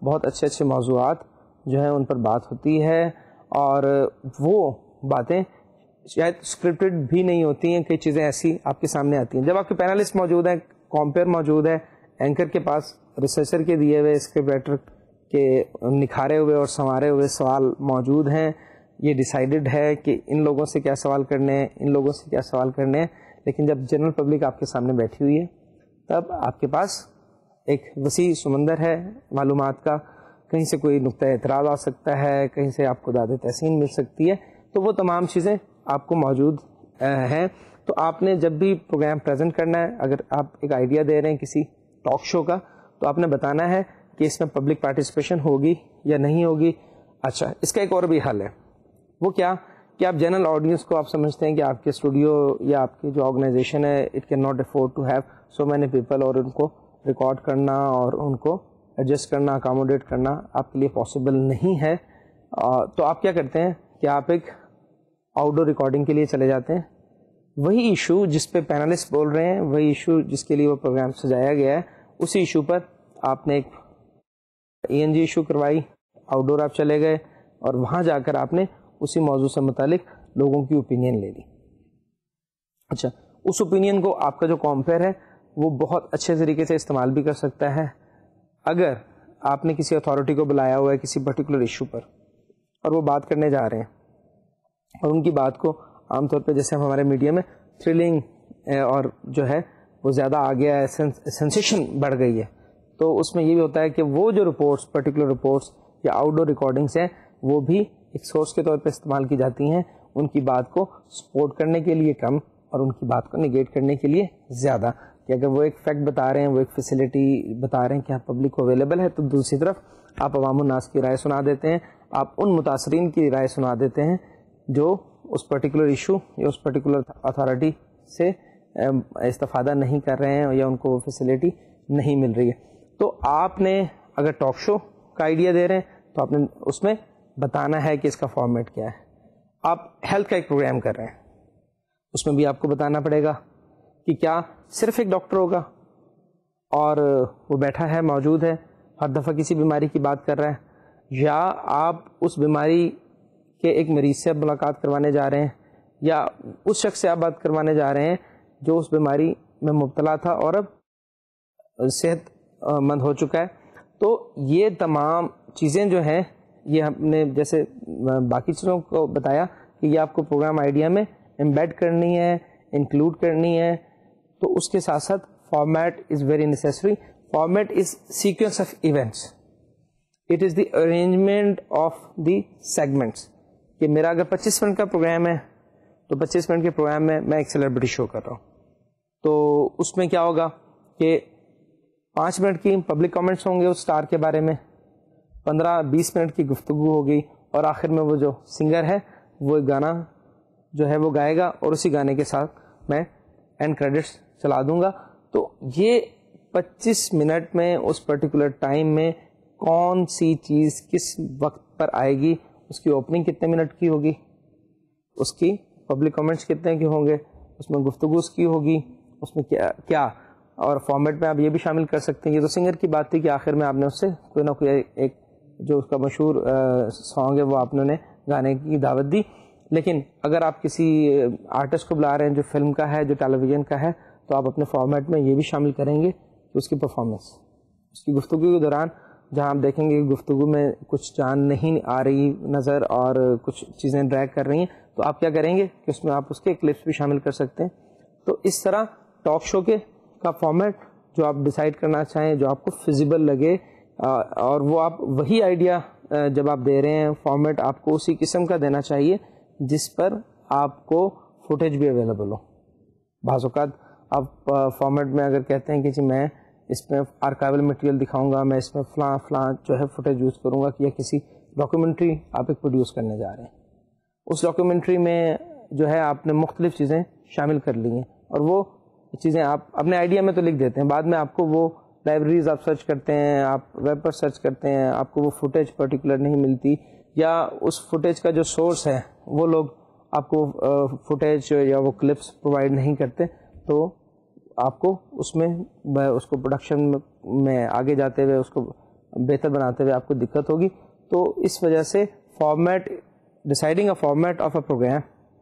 بہت اچھے اچھے موضوعات جو ہیں ان پر بات ہوتی ہے. اور وہ باتیں شاید اسکرپٹڈ بھی نہیں ہوتی ہیں، کئی چیزیں ایسی آپ کے سامنے آتی ہیں. جب آپ کے پینلسٹ موجود ہیں، کمپیئر موجود ہے، اینکر کے پاس ریسرچر کے دیے ہوئے، اسکرپٹ رائٹر کے نکھارے ہوئے اور سنوارے ہوئے سوال موجود ہیں، یہ ڈیسائیڈڈ ہے کہ ان لوگوں سے کیا سوال کرنے ہیں، ان لوگوں سے کیا سوال کرنے ہیں. لیکن جب جنرل پبلک آپ کے سامنے بیٹھی ہوئی ہے، تب آپ کے پاس ایک وسیع سمندر ہے معلومات کا. کہیں سے کوئی نقطہ اعتراض آ سکتا ہے، کہیں سے آپ کو داد تحسین مل سکتی ہے. تو وہ تمام چیزیں آپ کو موجود ہیں. تو آپ نے جب بھی پروگرام پریزنٹ کرنا ہے، اگر آپ ایک آئیڈیا دے رہے ہیں کسی ٹاک شو کا، تو آپ نے بتانا ہے کہ اس میں پبلک پارٹیسپیشن ہوگی یا نہیں ہوگی. اچھا، اس کا ایک اور بھی حل ہے. وہ کیا کہ آپ جنرل آڈینس کو آپ سمجھتے ہیں کہ آپ کے اسٹوڈیو یا آپ کی جو آرگنائزیشن ہے، it can not afford to have so many people, اور ان کو ریکارڈ کرنا اور ان کو ایڈجسٹ کرنا، اکاموڈیٹ کرنا آپ کے لیے پاسبل نہیں ہے. تو آپ کیا کرتے ہیں کہ آپ ایک آؤٹ ڈور ریکارڈنگ کے لیے چلے جاتے ہیں. وہی ایشو جس پہ پینلسٹ بول رہے ہیں، وہی ایشو جس کے لیے وہ پروگرام سجایا گیا ہے، اسی ایشو پر آپ نے ایک ENG ایشو کروائی، آؤٹ ڈور آپ چلے گئے، اور وہاں جا کر آپ نے اسی موضوع سے متعلق لوگوں کی اوپینین لے لی. اچھا، اس اوپینین کو آپ کا جو کمپیئر ہے وہ بہت اچھے طریقے سے استعمال بھی کر سکتا ہے. اگر آپ نے کسی اتھارٹی کو بلایا ہوا ہے کسی پرٹیکولر ایشو پر، اور وہ بات کرنے جا رہے ہیں، اور ان کی بات کو عام طور پہ جیسے ہمارے میڈیا میں تھرلنگ اور جو ہے وہ زیادہ آ گیا ہے، سینسیشن بڑھ گئی ہے، تو اس میں یہ بھی ہوتا ہے کہ وہ جو رپورٹس، پرٹیکولر رپورٹس یا آؤٹ ڈور ریکارڈنگس ہیں، وہ بھی ایک سورس کے طور پہ استعمال کی جاتی ہیں، ان کی بات کو سپورٹ کرنے کے لیے کم اور ان کی بات کو نگیٹ کرنے کے لیے زیادہ. کہ اگر وہ ایک فیکٹ بتا رہے ہیں، وہ ایک فیسلٹی بتا رہے ہیں کہ پبلک کو اویلیبل ہے، تو دوسری طرف آپ عوام الناس کی رائے سنا دیتے ہیں، آپ ان متاثرین کی رائے سنا دیتے ہیں جو اس پرٹیکولر ایشو یا اس پرٹیکولر اتھارٹی سے استفادہ نہیں کر رہے ہیں، یا ان کو وہ فیسلٹی نہیں مل رہی ہے. تو آپ نے اگر ٹاک شو کا آئیڈیا دے رہے ہیں تو آپ نے اس میں بتانا ہے کہ اس کا فارمیٹ کیا ہے. آپ ہیلتھ کا ایک پروگرام کر رہے ہیں، اس میں بھی آپ کو بتانا پڑے گا کہ کیا صرف ایک ڈاکٹر ہوگا اور وہ بیٹھا ہے، موجود ہے، ہر دفعہ کسی بیماری کی بات کر رہا ہے، یا آپ اس بیماری کے ایک مریض سے ملاقات کروانے جا رہے ہیں، یا اس شخص سے آپ بات کروانے جا رہے ہیں جو اس بیماری میں مبتلا تھا اور اب صحت مند ہو چکا ہے. تو یہ تمام چیزیں جو ہیں، یہ ہم نے جیسے باقی چیزوں کو بتایا کہ یہ آپ کو پروگرام آئیڈیا میں امبیڈ کرنی ہے، انکلوڈ کرنی ہے. تو اس کے ساتھ ساتھ format is very necessary. Format is sequence of events, it is the arrangement of the segments. کہ میرا اگر 25 منٹ کا پروگرام ہے تو 25 منٹ کے پروگرام میں ایک سیلیبریٹی شو کر رہا ہوں, تو اس میں کیا ہوگا کہ 5 منٹ کی پبلک کامنٹس ہوں گے اس اسٹار کے بارے میں, 15-20 منٹ کی گفتگو ہوگی, اور آخر میں وہ جو سنگر ہے وہ گانا جو ہے وہ گائے گا, اور اسی گانے کے ساتھ میں اینڈ کریڈٹس چلا دوں گا. تو یہ 25 منٹ میں اس پرٹیکولر ٹائم میں کون سی چیز کس وقت پر آئے گی, اس کی اوپننگ کتنے منٹ کی ہوگی, اس کی پبلک کامنٹس کتنے کے ہوں گے, اس میں گفتگو اس کی ہوگی, اس میں کیا اور فارمیٹ میں آپ یہ بھی شامل کر سکتے ہیں. یہ تو سنگر کی بات تھی کہ آخر میں آپ نے اس سے کوئی نہ کوئی ایک جو اس کا مشہور سانگ ہے وہ آپ نے گانے کی دعوت دی. لیکن اگر آپ کسی آرٹسٹ کو بلا رہے ہیں جو فلم کا ہے, جو ٹیلی ویژن کا ہے, تو آپ اپنے فارمیٹ میں یہ بھی شامل کریں گے کہ اس کی پرفارمنس, اس کی گفتگو کے دوران جہاں آپ دیکھیں گے کہ گفتگو میں کچھ جان نہیں آ رہی نظر اور کچھ چیزیں ڈریگ کر رہی ہیں, تو آپ کیا کریں گے کہ اس میں آپ اس کے کلپس بھی شامل کر سکتے ہیں. تو اس طرح ٹاک شو کا فارمیٹ جو آپ ڈیسائیڈ کرنا چاہیں, جو آپ کو فیزیبل لگے, اور وہ آپ وہی آئیڈیا جب آپ دے رہے ہیں فارمیٹ آپ کو اسی قسم کا دینا چاہیے جس پر آپ کو فوٹیج بھی اویلیبل ہو. بعض اوقات آپ فارمیٹ میں اگر کہتے ہیں کہ جی میں اس میں آرکائیول مٹیریل دکھاؤں گا, میں اس میں فلاں جو ہے فوٹیج یوز کروں گا, یا کسی ڈاکیومنٹری آپ ایک پروڈیوس کرنے جا رہے ہیں, اس ڈاکیومنٹری میں جو ہے آپ نے مختلف چیزیں شامل کر لی ہیں, اور وہ چیزیں آپ اپنے آئیڈیا میں تو لکھ دیتے ہیں, بعد میں آپ کو وہ لائبریریز آپ سرچ کرتے ہیں, آپ ویب پر سرچ کرتے ہیں, آپ کو وہ فوٹیج پرٹیکولر نہیں ملتی, یا اس فوٹیج کا جو سورس ہے وہ لوگ آپ کو فوٹیج یا وہ کلپس پرووائڈ نہیں کرتے, تو آپ کو اس میں اس کو پروڈکشن میں آگے جاتے ہوئے اس کو بہتر بناتے ہوئے آپ کو دقت ہوگی. تو اس وجہ سے format, deciding a format of a programme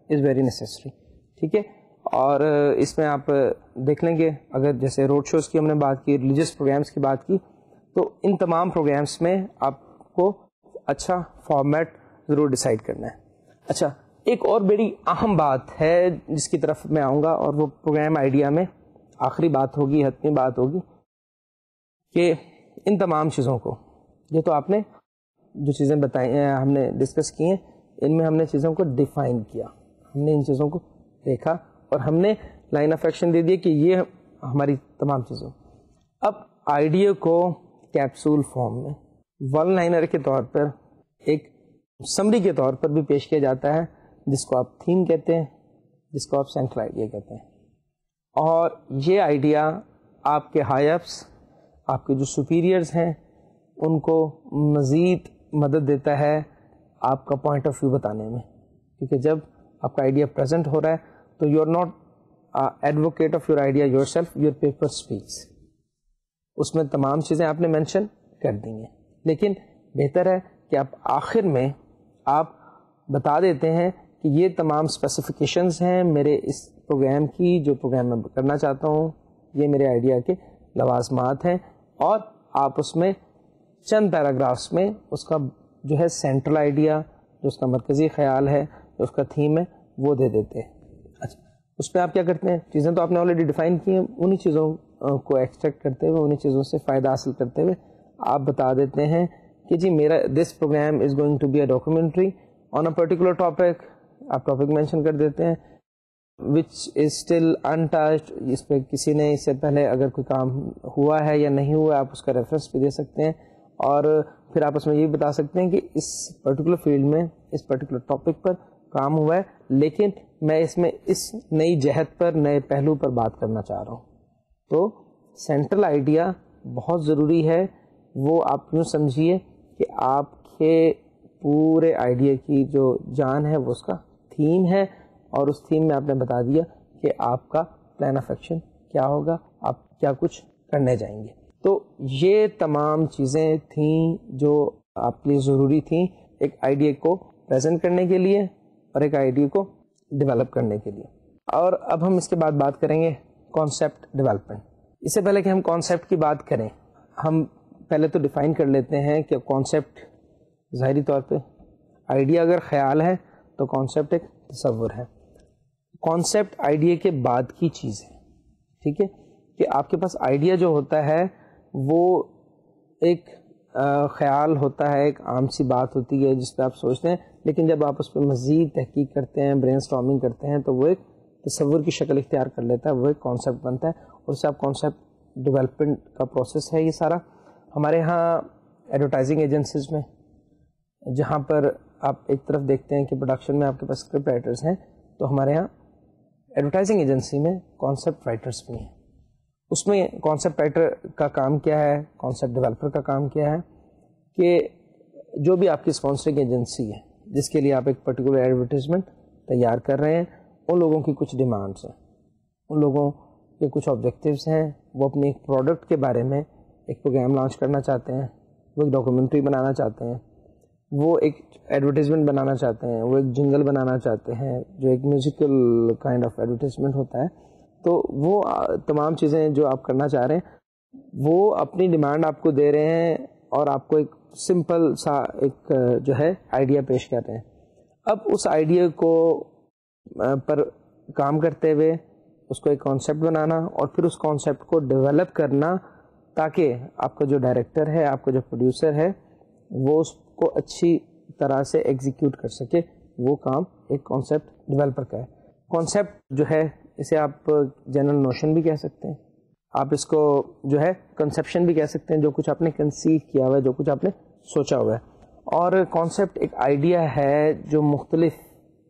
is very necessary. ٹھیک ہے, اور اس میں آپ دیکھ لیں گے اگر جیسے روڈ شوز کی ہم نے بات کی, ریلیجیس پروگرامس کی بات کی, تو ان تمام پروگرامس میں آپ کو اچھا فارمیٹ ضرور ڈیسائیڈ کرنا ہے. اچھا, ایک اور بڑی اہم بات ہے جس کی طرف میں آؤں گا, اور وہ پروگرام آئیڈیا میں آخری بات ہوگی, حتمی بات ہوگی, کہ ان تمام چیزوں کو, یہ تو آپ نے جو چیزیں بتائی ہیں, ہم نے ڈسکس کی ہیں, ان میں ہم نے چیزوں کو ڈیفائن کیا, ہم نے ان چیزوں کو دیکھا, اور ہم نے لائن آف ایکشن دے دیے کہ یہ ہماری تمام چیزیں. اب آئیڈیا کو کیپسول فارم میں ون لائنر کے طور پر, ایک سمری کے طور پر بھی پیش کیا جاتا ہے, جس کو آپ تھیم کہتے ہیں, جس کو آپ سینٹرل آئیڈیا کہتے ہیں. اور یہ آئیڈیا آپ کے ہائی اپس, آپ کے جو سپیریئرز ہیں, ان کو مزید مدد دیتا ہے آپ کا پوائنٹ آف ویو بتانے میں, کیونکہ جب آپ کا آئیڈیا پریزنٹ ہو رہا ہے تو you are not advocate of your idea yourself, your paper speaks. اس میں تمام چیزیں آپ نے مینشن کر دی ہیں, لیکن بہتر ہے کہ آپ آخر میں آپ بتا دیتے ہیں کہ یہ تمام اسپیسیفکیشنز ہیں میرے اس پروگرام کی, جو پروگرام میں کرنا چاہتا ہوں, یہ میرے آئیڈیا کے لوازمات ہیں, اور آپ اس میں چند پیراگرافس میں اس کا جو ہے سینٹرل آئیڈیا, جو اس کا مرکزی خیال ہے, جو اس کا تھیم ہے, وہ دے دیتے ہیں. اچھا, اس پہ آپ کیا کرتے ہیں, چیزیں تو آپ نے آلریڈی ڈیفائن کی ہیں, انہی چیزوں کو ایکسٹریکٹ کرتے ہوئے, انہی چیزوں سے فائدہ حاصل کرتے ہوئے آپ بتا دیتے ہیں کہ جی میرا this program is going to be a documentary on a particular topic. آپ ٹاپک مینشن کر دیتے ہیں وچ از اسٹل انٹچڈ, اس پہ کسی نے اس سے پہلے اگر کوئی کام ہوا ہے یا نہیں ہوا, آپ اس کا ریفرنس بھی دے سکتے ہیں, اور پھر آپ اس میں یہ بھی بتا سکتے ہیں کہ اس پرٹیکولر فیلڈ میں, اس پرٹیکولر ٹاپک پر کام ہوا ہے, لیکن میں اس میں اس نئی جہت پر, نئے پہلو پر بات کرنا چاہ رہا ہوں. تو سینٹرل آئیڈیا بہت ضروری ہے. وہ آپ یوں سمجھیے کہ آپ کے پورے آئیڈیا کی جو جان ہے وہ اس کا تھیم ہے, اور اس تھیم میں آپ نے بتا دیا کہ آپ کا پلان آف ایکشن کیا ہوگا, آپ کیا کچھ کرنے جائیں گے. تو یہ تمام چیزیں تھیں جو آپ کے لیے ضروری تھیں ایک آئیڈیا کو پریزنٹ کرنے کے لیے اور ایک آئیڈیا کو ڈیولپ کرنے کے لیے. اور اب ہم اس کے بعد بات کریں گے کانسیپٹ ڈیولپمنٹ. اس سے پہلے کہ ہم کانسیپٹ کی بات کریں, ہم پہلے تو ڈیفائن کر لیتے ہیں کہ کانسیپٹ ظاہری طور پہ آئیڈیا اگر خیال ہے تو کانسیپٹ ایک تصور ہے. کانسیپٹ آئیڈیا کے بعد کی چیز ہے. ٹھیک ہے, کہ آپ کے پاس آئیڈیا جو ہوتا ہے وہ ایک خیال ہوتا ہے, ایک عام سی بات ہوتی ہے جس پہ آپ سوچتے ہیں, لیکن جب آپ اس پہ مزید تحقیق کرتے ہیں, برین اسٹارمنگ کرتے ہیں, تو وہ ایک تصور کی شکل اختیار کر لیتا ہے, وہ ایک کانسیپٹ بنتا ہے, اور اس سے آپ کانسیپٹ ڈیولپمنٹ کا پروسیس ہے یہ سارا. ہمارے ہاں ایڈورٹائزنگ ایجنسیز میں جہاں پر آپ ایک طرف دیکھتے ہیں کہ پروڈکشن میں آپ کے پاس اسکرپٹ رائٹرز ہیں, تو ہمارے ہاں ایڈورٹائزنگ ایجنسی میں کانسیپٹ رائٹرز بھی ہیں. اس میں کانسیپٹ رائٹر کا کام کیا ہے, کانسیپٹ ڈیولپر کا کام کیا ہے, کہ جو بھی آپ کی اسپانسرنگ ایجنسی ہے جس کے لیے آپ ایک پرٹیکولر ایڈورٹیزمنٹ تیار کر رہے ہیں, ان لوگوں کی کچھ ڈیمانڈس ہیں, ان لوگوں کے کچھ آبجیکٹیوز ہیں. وہ اپنے ایک پروڈکٹ کے بارے میں ایک پروگرام لانچ کرنا چاہتے ہیں, وہ ایک ڈاکومنٹری بنانا چاہتے ہیں, وہ ایک ایڈورٹیزمنٹ بنانا چاہتے ہیں, وہ ایک جنگل بنانا چاہتے ہیں جو ایک میوزیکل کائنڈ آف ایڈورٹیزمنٹ ہوتا ہے. تو وہ تمام چیزیں جو آپ کرنا چاہ رہے ہیں وہ اپنی ڈیمانڈ آپ کو دے رہے ہیں, اور آپ کو ایک سمپل سا ایک جو ہے آئیڈیا پیش کر رہے ہیں. اب اس آئیڈیا کو پر کام کرتے ہوئے اس کو ایک کانسیپٹ بنانا, اور پھر اس کانسیپٹ کو ڈیولپ کرنا تاکہ آپ کا جو ڈائریکٹر ہے, آپ کا جو پروڈیوسر ہے, وہ اس کو اچھی طرح سے ایگزیکیوٹ کر سکے. وہ کام ایک کانسیپٹ ڈیولپر کا ہے. کانسیپٹ جو ہے اسے آپ جنرل نوشن بھی کہہ سکتے ہیں, آپ اس کو جو ہے کنسیپشن بھی کہہ سکتے ہیں, جو کچھ آپ نے کنسیو کیا ہوا ہے, جو کچھ آپ نے سوچا ہوا ہے. اور کانسیپٹ ایک آئیڈیا ہے جو مختلف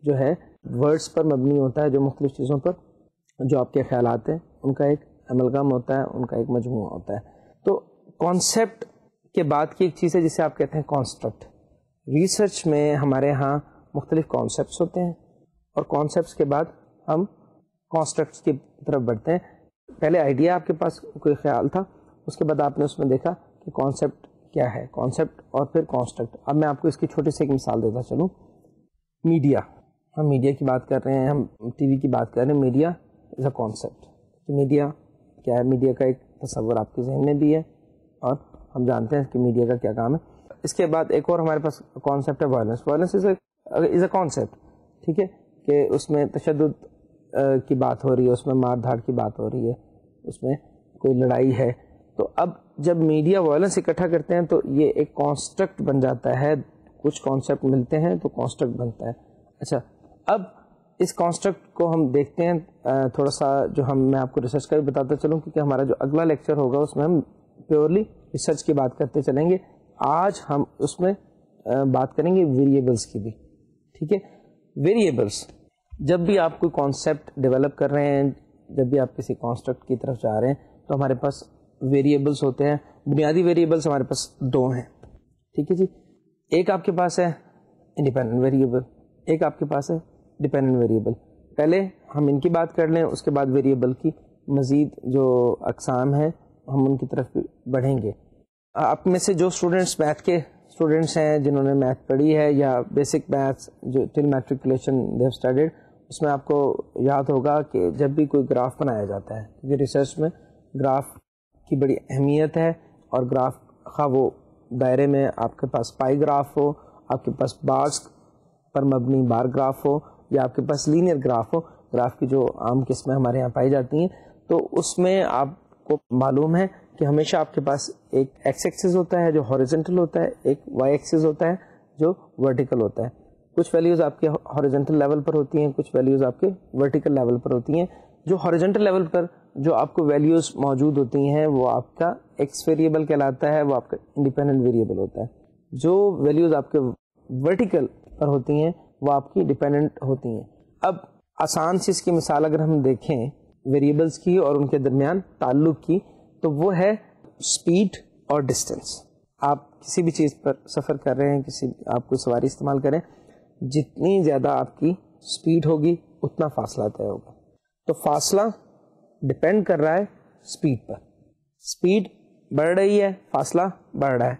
جو ہے ورڈز پر مبنی ہوتا ہے, جو مختلف چیزوں پر جو آپ کے خیالات ہیں ان کا ایک املگم ہوتا ہے, ان کا ایک مجموعہ ہوتا ہے. تو کانسیپٹ کے بعد کی ایک چیز ہے جسے آپ کہتے ہیں کانسٹرکٹ. ریسرچ میں ہمارے ہاں مختلف کانسیپٹس ہوتے ہیں, اور کانسیپٹس کے بعد ہم کانسٹرکٹس کی طرف بڑھتے ہیں. پہلے آئیڈیا آپ کے پاس کوئی خیال تھا, اس کے بعد آپ نے اس میں دیکھا کہ کانسیپٹ کیا ہے, کانسیپٹ اور پھر کانسٹرکٹ. اب میں آپ کو اس کی چھوٹی سی ایک مثال دیتا چلوں. میڈیا, ہم میڈیا کی بات کر رہے ہیں, ہم ٹی وی کی بات کر رہے ہیں. Media is a concept. Media کیا ہے, میڈیا کا ایک تصور آپ کے ذہن میں بھی ہے, اور ہم جانتے ہیں کہ میڈیا کا کیا کام ہے. اس کے بعد ایک اور ہمارے پاس کانسیپٹ ہے violence. Violence is a concept. ٹھیک ہے, کہ اس میں تشدد کی بات ہو رہی ہے, اس میں مار دھاڑ کی بات ہو رہی ہے, اس میں کوئی لڑائی ہے. تو اب جب میڈیا وائلنس اکٹھا کرتے ہیں تو یہ ایک کانسٹرکٹ بن جاتا ہے. کچھ کانسیپٹ ملتے ہیں تو کانسٹرکٹ بنتا ہے. اچھا, اب اس کانسٹرکٹ کو ہم دیکھتے ہیں تھوڑا سا, جو میں آپ کو ریسرچ کا بھی بتاتا چلوں, کیونکہ ہمارا جو اگلا لیکچر ہوگا اس میں ہم پیورلی ریسرچ کی بات کرتے چلیں گے. آج ہم اس میں بات کریں گے ویریبلس کی بھی. ٹھیک ہے, ویریبلس, جب بھی آپ کوئی کانسیپٹ ڈیولپ کر رہے ہیں, جب بھی آپ کسی کانسٹرکٹ کی طرف جا رہے ہیں, تو ہمارے پاس ویریبلس ہوتے ہیں. بنیادی ویریبلس ہمارے پاس دو ہیں. ٹھیک ہے جی, ایک آپ کے پاس ہے انڈیپینڈنٹ ویریبل, ایک آپ کے پاس ہے ڈیپینڈنٹ ویریبل. پہلے ہم ان کی بات کر لیں, اس کے بعد ویریبل کی مزید جو اقسام ہیں ہم ان کی طرف بڑھیں گے. آپ میں سے جو اسٹوڈنٹس میتھ کے اسٹوڈنٹس ہیں, جنہوں نے میتھ پڑھی ہے یا بیسک میتھس جو ٹل میٹریکولیشن دے ہیو اسٹڈیڈ, اس میں آپ کو یاد ہوگا کہ جب بھی کوئی گراف بنایا جاتا ہے, کیونکہ ریسرچ میں گراف کی بڑی اہمیت ہے, اور گراف خواہ وہ دائرے میں آپ کے پاس پائی گراف ہو, آپ کے پاس بارز پر مبنی بار گراف ہو, یا آپ کے پاس لینئر گراف ہو, گراف کی جو عام قسمیں ہمارے یہاں پائی جاتی ہیں, تو اس میں آپ کو معلوم ہے کہ ہمیشہ آپ کے پاس ایک ایکس ایکسس ہوتا ہے جو ہاریزونٹل ہوتا ہے, ایک وائی ایکسس ہوتا ہے جو ورٹیکل ہوتا ہے. کچھ ویلیوز آپ کے ہاریزونٹل لیول پر ہوتی ہیں, کچھ ویلیوز آپ کے ورٹیکل لیول پر ہوتی ہیں. جو ہاریزونٹل لیول پر جو آپ کو ویلیوز موجود ہوتی ہیں وہ آپ کا ایکس ویریبل کہلاتا ہے, وہ آپ کا انڈیپینڈنٹ ویریبل ہوتا ہے. جو ویلیوز آپ کے ورٹیکل پر ہوتی ہیں وہ آپ کی ڈیپینڈنٹ ہوتی ہیں. اب آسان سی اس کی مثال اگر ہم دیکھیں ویریبلس کی اور ان کے درمیان تعلق کی, تو وہ ہے اسپیڈ اور ڈسٹینس. آپ کسی بھی چیز پر سفر کر رہے ہیں, آپ کوئی سواری استعمال کریں, جتنی زیادہ آپ کی اسپیڈ ہوگی اتنا فاصلہ طے ہوگا. تو فاصلہ ڈپینڈ کر رہا ہے اسپیڈ پر. اسپیڈ بڑھ رہی ہے, فاصلہ بڑھ رہا ہے,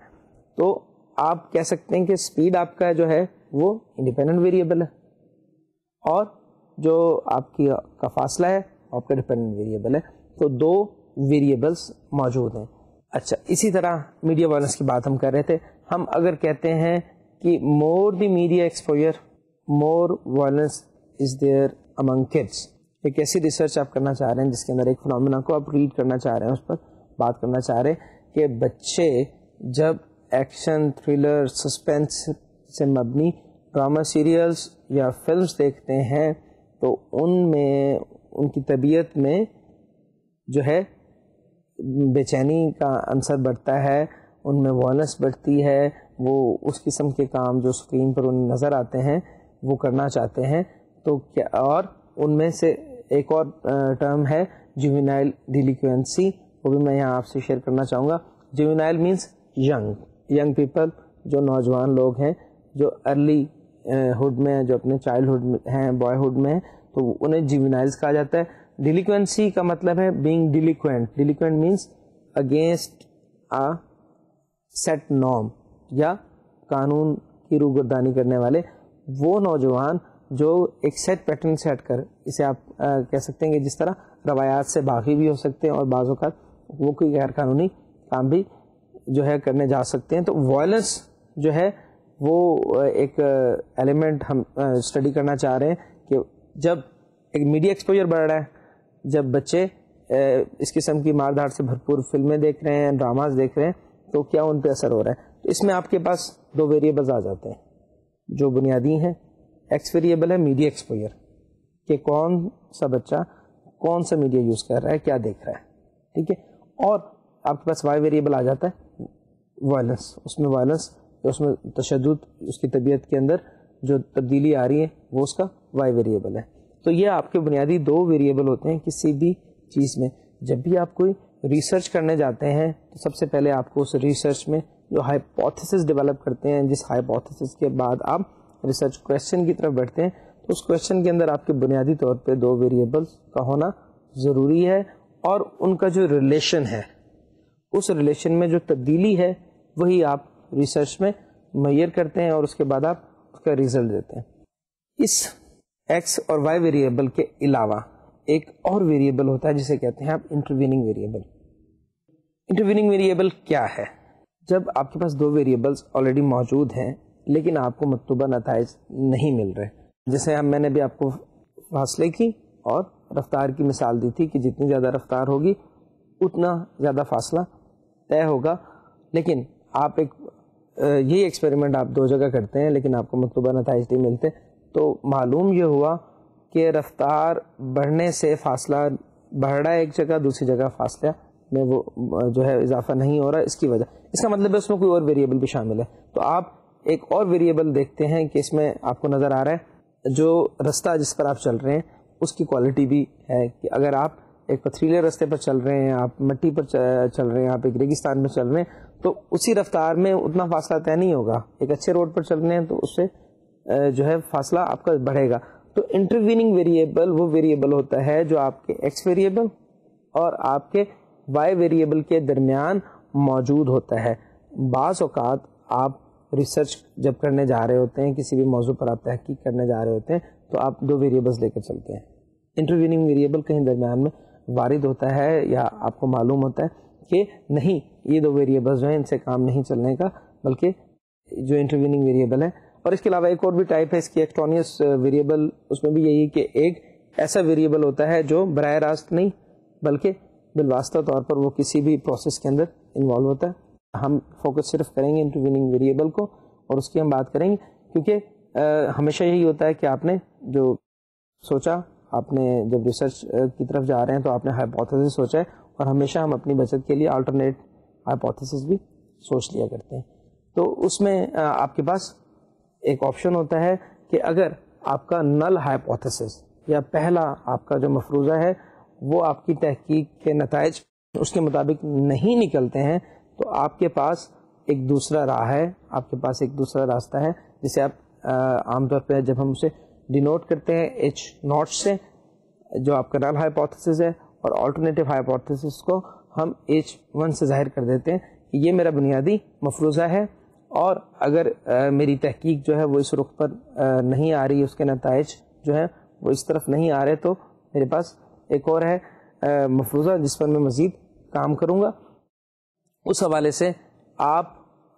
تو آپ کہہ سکتے ہیں کہ اسپیڈ آپ کا جو ہے وہ انڈیپینڈنٹ ویریبل ہے, اور جو آپ کا فاصلہ ہے آپ کا ڈیپینڈنٹ ویریبل ہے. تو دو ویریبلس موجود ہیں. اچھا, اسی طرح میڈیا وائلنس کی بات ہم کر رہے تھے. ہم اگر کہتے ہیں کہ more the media exposure more violence is there among kids. ایک ایسی ریسرچ آپ کرنا چاہ رہے ہیں جس کے اندر ایک فنومینا کو آپ ریڈ کرنا چاہ رہے ہیں, اس پر بات کرنا چاہ رہے ہیں کہ بچے جب ایکشن, تھرلر, سسپینس سے مبنی ڈرامہ سیریلز یا فلمز دیکھتے ہیں تو ان میں ان کی طبیعت میں جو ہے بے چینی کا عنصر بڑھتا ہے, ان میں وائلنس بڑھتی ہے, وہ اس قسم کے کام جو اسکرین پر انہیں نظر آتے ہیں وہ کرنا چاہتے ہیں. تو کیا, اور ان میں سے ایک اور ٹرم ہے جوینائل ڈیلیکوینسی, وہ بھی میں یہاں آپ سے شیئر کرنا چاہوں گا. جوینائل مینس ینگ پیپل, جو نوجوان لوگ ہیں جو ارلی ہوڈ میں ہیں, جو اپنے چائلڈ ہوڈ ہیں, بوائے ہوڈ میں ہیں, تو انہیں جوینائلز کہا جاتا ہے. ڈیلیکوینسی کا مطلب ہے being delinquent. Delinquent means against a set norm, یا قانون کی روگردانی کرنے والے وہ نوجوان جو ایک سیٹ پیٹرن سے ہٹ کر, اسے آپ کہہ سکتے ہیں کہ جس طرح روایات سے باغی بھی ہو سکتے ہیں اور بعض اوقات وہ کوئی غیر قانونی کام بھی جو ہے کرنے جا سکتے ہیں. تو وائلنس جو ہے وہ ایک ایلیمنٹ ہم اسٹڈی کرنا چاہ رہے ہیں کہ جب ایک میڈیا ایکسپوجر بڑھ رہا ہے, جب بچے اس قسم کی مار دھاڑ سے بھرپور فلمیں دیکھ رہے ہیں, ڈراماز دیکھ رہے ہیں, تو کیا ان پہ اثر ہو رہا ہے. تو اس میں آپ کے پاس دو ویریبلز آ جاتے ہیں جو بنیادی ہیں. ایکس ویریبل ہے میڈیا ایکسپوجر, کہ کون سا بچہ کون سا میڈیا یوز کر رہا ہے, کیا دیکھ رہا ہے, ٹھیک ہے. اور آپ کے پاس وائی ویریبل آ جاتا ہے وائلنس. اس میں وائلنس, اس میں تشدد, اس کی طبیعت کے اندر جو تبدیلی آ رہی ہے وہ اس کا وائی ویریبل ہے. تو یہ آپ کے بنیادی دو ویریبل ہوتے ہیں کسی بھی چیز میں. جب بھی آپ کوئی ریسرچ کرنے جاتے ہیں تو سب سے پہلے آپ کو اس ریسرچ میں جو ہائپوتھیسس ڈیولپ کرتے ہیں, جس ہائپوتھیسس کے بعد آپ ریسرچ کویشچن کی طرف بڑھتے ہیں, تو اس کویشچن کے اندر آپ کے بنیادی طور پہ دو ویریبلس کا ہونا ضروری ہے, اور ان کا جو ریلیشن ہے, اس ریلیشن میں جو تبدیلی ہے وہی آپ ریسرچ میں میئر کرتے ہیں, اور اس کے بعد آپ اس کا ریزلٹ دیتے ہیں. اس ایکس اور وائی ویریبل کے علاوہ ایک اور ویریبل ہوتا ہے جسے کہتے ہیں آپ انٹرویننگ ویریبل. انٹرویننگ ویریبل کیا ہے؟ جب آپ کے پاس دو ویریبلس آلریڈی موجود ہیں لیکن آپ کو مطلوبہ نتائج نہیں مل رہے, جیسے میں نے بھی آپ کو فاصلے کی اور رفتار کی مثال دی تھی کہ جتنی زیادہ رفتار ہوگی اتنا زیادہ فاصلہ طے ہوگا, لیکن آپ یہی ایکسپیریمنٹ آپ دو جگہ کرتے ہیں لیکن آپ کو مطلوبہ نتائج نہیں ملتے, تو معلوم یہ ہوا کہ رفتار بڑھنے سے فاصلہ بڑھ رہا ہے ایک جگہ, دوسری جگہ فاصلہ میں وہ جو ہے اضافہ نہیں ہو رہا. اس کی وجہ, اس کا مطلب ہے اس میں کوئی اور ویریبل بھی شامل ہے. تو آپ ایک اور ویریبل دیکھتے ہیں کہ اس میں آپ کو نظر آ رہا ہے جو رستہ جس پر آپ چل رہے ہیں اس کی کوالٹی بھی ہے, کہ اگر آپ ایک پتھریلے رستے پر چل رہے ہیں, آپ مٹی پر چل رہے ہیں, آپ ایک ریگستان میں چل رہے ہیں, تو اسی رفتار میں اتنا فاصلہ طے نہیں ہوگا. ایک اچھے روڈ پر چل رہے ہیں تو اس سے جو ہے فاصلہ آپ کا بڑھے گا. تو انٹرویننگ ویریبل وہ ویریبل ہوتا ہے جو آپ کے ایکس ویریبل اور آپ کے وائی ویریبل کے درمیان موجود ہوتا ہے. بعض اوقات آپ ریسرچ جب کرنے جا رہے ہوتے ہیں, کسی بھی موضوع پر آپ تحقیق کرنے جا رہے ہوتے ہیں, تو آپ دو ویریبلس لے کر چلتے ہیں. انٹرویننگ ویریبل کہیں درمیان میں وارد ہوتا ہے, یا آپ کو معلوم ہوتا ہے کہ نہیں یہ دو ویریبلس جو ہیں ان سے کام نہیں چلنے کا, بلکہ جو انٹرویننگ ویریبل ہے. اور اس کے علاوہ ایک اور بھی ٹائپ ہے اس کی ایکسٹرونیس ویریبل. اس میں بھی یہی کہ ایک ایسا ویریبل ہوتا ہے جو براہ راست نہیں بلکہ بالواسطہ طور پر وہ کسی بھی پروسیس کے اندر انوالو ہوتا ہے. ہم فوکس صرف کریں گے انٹرویننگ ویریبل کو اور اس کی ہم بات کریں گے, کیونکہ ہمیشہ یہی ہوتا ہے کہ آپ نے جو سوچا, آپ نے جب ریسرچ کی طرف جا رہے ہیں تو آپ نے ہائپوتھیسس سوچا ہے, اور ہمیشہ ہم اپنی بچت کے لیے آلٹرنیٹ ہائپوتھیسس بھی سوچ لیا کرتے ہیں. تو اس میں آپ کے پاس ایک آپشن ہوتا ہے کہ اگر آپ کا نل ہائپوتھیسس یا پہلا آپ کا جو مفروضہ ہے وہ آپ کی تحقیق کے نتائج اس کے مطابق نہیں نکلتے ہیں, تو آپ کے پاس ایک دوسرا راہ ہے, آپ کے پاس ایک دوسرا راستہ ہے جسے آپ عام طور پہ جب ہم اسے ڈینوٹ کرتے ہیں ایچ ناٹ سے, جو آپ کا نل ہائپوتھیسس ہے, اور آلٹرنیٹیو ہائپوتھیسس کو ہم ایچ ون سے ظاہر کر دیتے ہیں کہ یہ میرا بنیادی مفروضہ ہے, اور اگر میری تحقیق جو ہے وہ اس رخ پر نہیں آ رہی, اس کے نتائج جو ہیں وہ اس طرف نہیں آ رہے, تو میرے پاس ایک اور ہے مفروضہ جس پر میں مزید کام کروں گا. اس حوالے سے آپ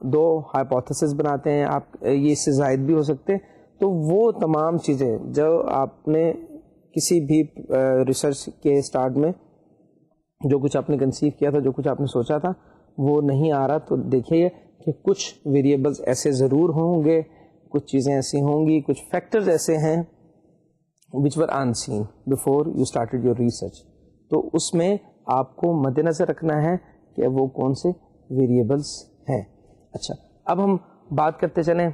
دو ہائپوتھیسس بناتے ہیں, آپ یہ اس سے زائد بھی ہو سکتے ہیں. تو وہ تمام چیزیں جو آپ نے کسی بھی ریسرچ کے اسٹارٹ میں جو کچھ آپ نے کنسیو کیا تھا, جو کچھ آپ نے سوچا تھا وہ نہیں آ رہا, تو دیکھیے کہ کچھ ویریبلس ایسے ضرور ہوں گے, کچھ چیزیں ایسی ہوں گی, کچھ فیکٹرز ایسے ہیں which were unseen before you started your research. تو اس میں آپ کو مد نظر رکھنا ہے کہ وہ کون سے ویریبلس ہیں. اچھا, اب ہم بات کرتے چلیں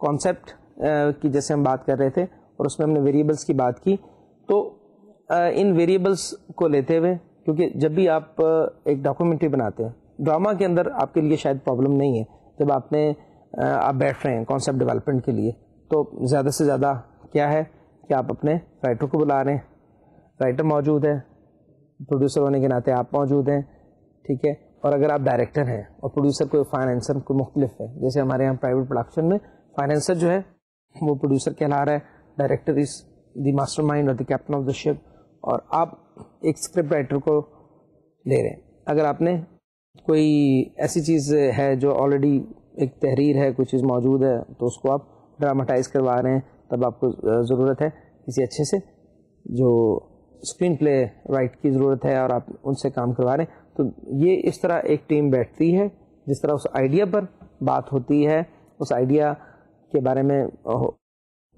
کانسیپٹ کی, جیسے ہم بات کر رہے تھے اور اس میں ہم نے ویریبلس کی بات کی. تو ان ویریبلس کو لیتے ہوئے, کیونکہ جب بھی آپ ایک ڈاکومنٹری بناتے ہیں, ڈرامہ کے اندر آپ کے لیے شاید پرابلم نہیں ہے, جب آپ بیٹھ رہے ہیں کانسیپٹ ڈیولپمنٹ کے لیے, تو زیادہ سے زیادہ کیا ہے کہ آپ اپنے رائٹر کو بلا رہے ہیں, رائٹر موجود ہے, پروڈیوسر ہونے کے ناطے آپ موجود ہیں, ٹھیک ہے. اور اگر آپ ڈائریکٹر ہیں اور پروڈیوسر کوئی فائنینسر کوئی مختلف ہے, جیسے ہمارے یہاں پرائیویٹ پروڈکشن میں فائنینسر جو ہے وہ پروڈیوسر کہلا رہا ہے, director is the master mind اور دی کیپٹن آف دا شپ, اور آپ ایک اسکرپٹ رائٹر کو لے رہے ہیں. اگر آپ نے کوئی ایسی چیز ہے جو آلریڈی ایک تحریر ہے, کوئی چیز موجود ہے, تو اس کو آپ ڈراماٹائز کروا رہے ہیں, تب آپ کو ضرورت ہے کسی اچھے سے جو اسکرین پلے رائٹ کی ضرورت ہے, اور آپ ان سے کام کروا رہے ہیں. تو یہ اس طرح ایک ٹیم بیٹھتی ہے, جس طرح اس آئیڈیا پر بات ہوتی ہے, اس آئیڈیا کے بارے میں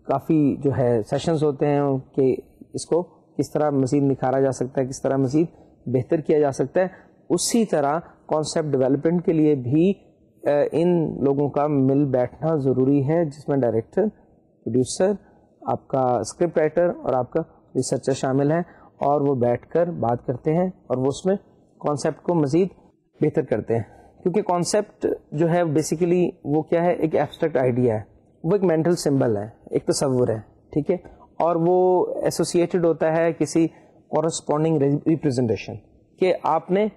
کافی جو ہے سیشنز ہوتے ہیں کہ اس کو کس طرح مزید نکھارا جا سکتا ہے, کس طرح مزید بہتر کیا جا سکتا ہے. اسی طرح کانسیپٹ ڈیولپمنٹ کے لیے بھی ان لوگوں کا مل بیٹھنا ضروری ہے, جس میں ڈائریکٹر, پروڈیوسر, آپ کا اسکرپٹ رائٹر اور آپ کا ریسرچر شامل ہیں, اور وہ بیٹھ کر بات کرتے ہیں اور وہ اس میں کانسیپٹ کو مزید بہتر کرتے ہیں. کیونکہ کانسیپٹ جو ہے بیسیکلی وہ کیا ہے, ایک ایبسٹریکٹ آئیڈیا ہے, وہ ایک مینٹل سمبل ہے, ایک تصور ہے, ٹھیک ہے, اور وہ ایسوسیٹڈ ہوتا ہے کسی کورسپونڈنگ ریپرزنٹیشن, کہ آپ نے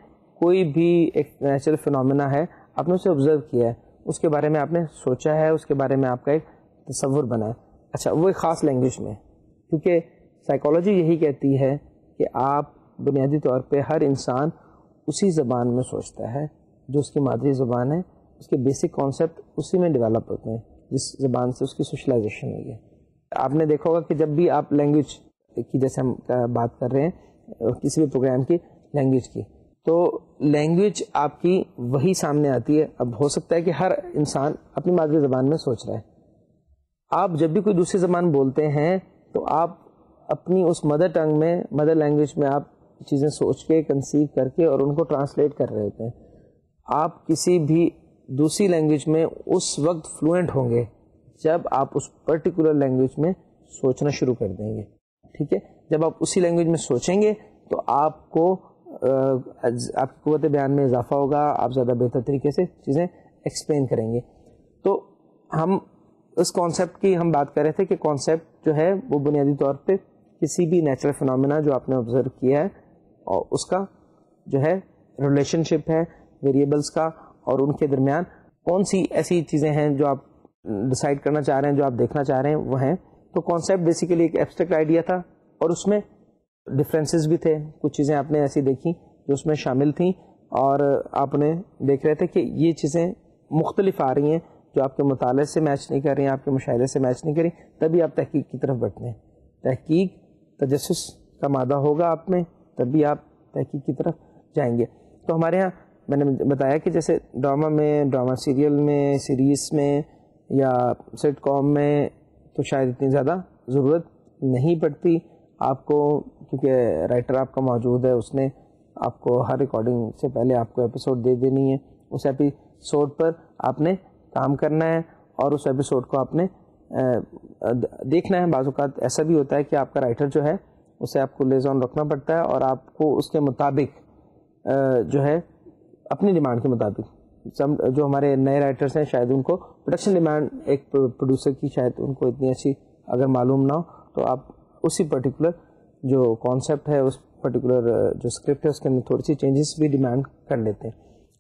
کوئی بھی ایک نیچرل فنومینا ہے, آپ نے اسے آبزرو کیا ہے, اس کے بارے میں آپ نے سوچا ہے, اس کے بارے میں آپ کا ایک تصور بنا ہے. اچھا, وہ ایک خاص لینگویج میں, کیونکہ سائیکالوجی یہی کہتی ہے کہ آپ بنیادی طور پہ ہر انسان اسی زبان میں سوچتا ہے جو اس کی مادری زبان ہے, اس کے بیسک کانسیپٹ اسی میں ڈیولپ ہوتے ہیں جس زبان سے اس کی سوشلائزیشن ہوئی ہے. آپ نے دیکھا ہوگا کہ جب بھی آپ لینگویج کی, جیسے ہم بات کر رہے ہیں کسی بھی پروگرام کی لینگویج کی, تو لینگویج آپ کی وہی سامنے آتی ہے. اب ہو سکتا ہے کہ ہر انسان اپنی مادری زبان میں سوچ رہا ہے, آپ جب بھی کوئی دوسری زبان بولتے ہیں تو آپ اپنی اس مدر ٹنگ میں, مدر لینگویج میں آپ چیزیں سوچ کے, کنسیو کر کے اور ان کو ٹرانسلیٹ کر رہے ہوتے ہیں. آپ کسی بھی دوسری لینگویج میں اس وقت فلوئنٹ ہوں گے جب آپ اس پرٹیکولر لینگویج میں سوچنا شروع کر دیں گے, ٹھیک ہے. جب آپ اسی لینگویج میں سوچیں گے تو آپ کو آپ کی قوت بیان میں اضافہ ہوگا, آپ زیادہ بہتر طریقے سے چیزیں ایکسپلین کریں گے. تو ہم اس کانسیپٹ کی ہم بات کر رہے تھے کہ کانسیپٹ جو ہے وہ بنیادی طور پہ کسی بھی نیچرل فنومینا جو آپ نے آبزرو کیا ہے اور اس کا جو ہے ریلیشن شپ ہے ویریبلس کا, اور ان کے درمیان کون سی ایسی چیزیں ہیں جو آپ ڈیسائیڈ کرنا چاہ رہے ہیں, جو آپ دیکھنا چاہ رہے ہیں وہ ہیں. تو کانسیپٹ بیسیکلی ایک ایبسٹریکٹ آئیڈیا تھا, اور اس میں ڈفرینسز بھی تھے, کچھ چیزیں آپ نے ایسی دیکھی جو اس میں شامل تھیں, اور آپ نے دیکھ رہے تھے کہ یہ چیزیں مختلف آ رہی ہیں جو آپ کے مطالعے سے میچ نہیں کر رہی ہیں, آپ کے مشاہدے سے میچ نہیں کر رہی, تبھی آپ تحقیق کی طرف بڑھتے ہیں. تحقیق, تجسس کا مادہ ہوگا آپ میں, تبھی آپ تحقیق کی طرف جائیں گے. تو ہمارے یہاں میں نے بتایا کہ جیسے ڈرامہ میں, ڈرامہ سیریل میں, سیریز میں یا سیٹ کام میں تو شاید اتنی زیادہ ضرورت نہیں پڑتی آپ کو, کیونکہ رائٹر آپ کا موجود ہے, اس نے آپ کو ہر ریکارڈنگ سے پہلے آپ کو ایپیسوڈ دے دینی ہے. اس ایپیسوڈ پر آپ نے کام کرنا ہے اور اس ایپیسوڈ کو آپ نے دیکھنا ہے. بعض اوقات ایسا بھی ہوتا ہے کہ آپ کا رائٹر جو ہے اسے آپ کو لیز آن رکھنا پڑتا ہے, اور آپ کو اس کے مطابق جو ہے اپنی ڈیمانڈ کے مطابق, جو ہمارے نئے رائٹرس ہیں شاید ان کو پروڈکشن ڈیمانڈ ایک پروڈیوسر کی شاید ان کو اتنی اچھی اگر معلوم نہ ہو, تو آپ اسی پرٹیکولر جو کانسیپٹ ہے, اس پرٹیکولر جو اسکرپٹ ہے اس کے اندر تھوڑی سی چینجز بھی ڈیمانڈ کر لیتے ہیں.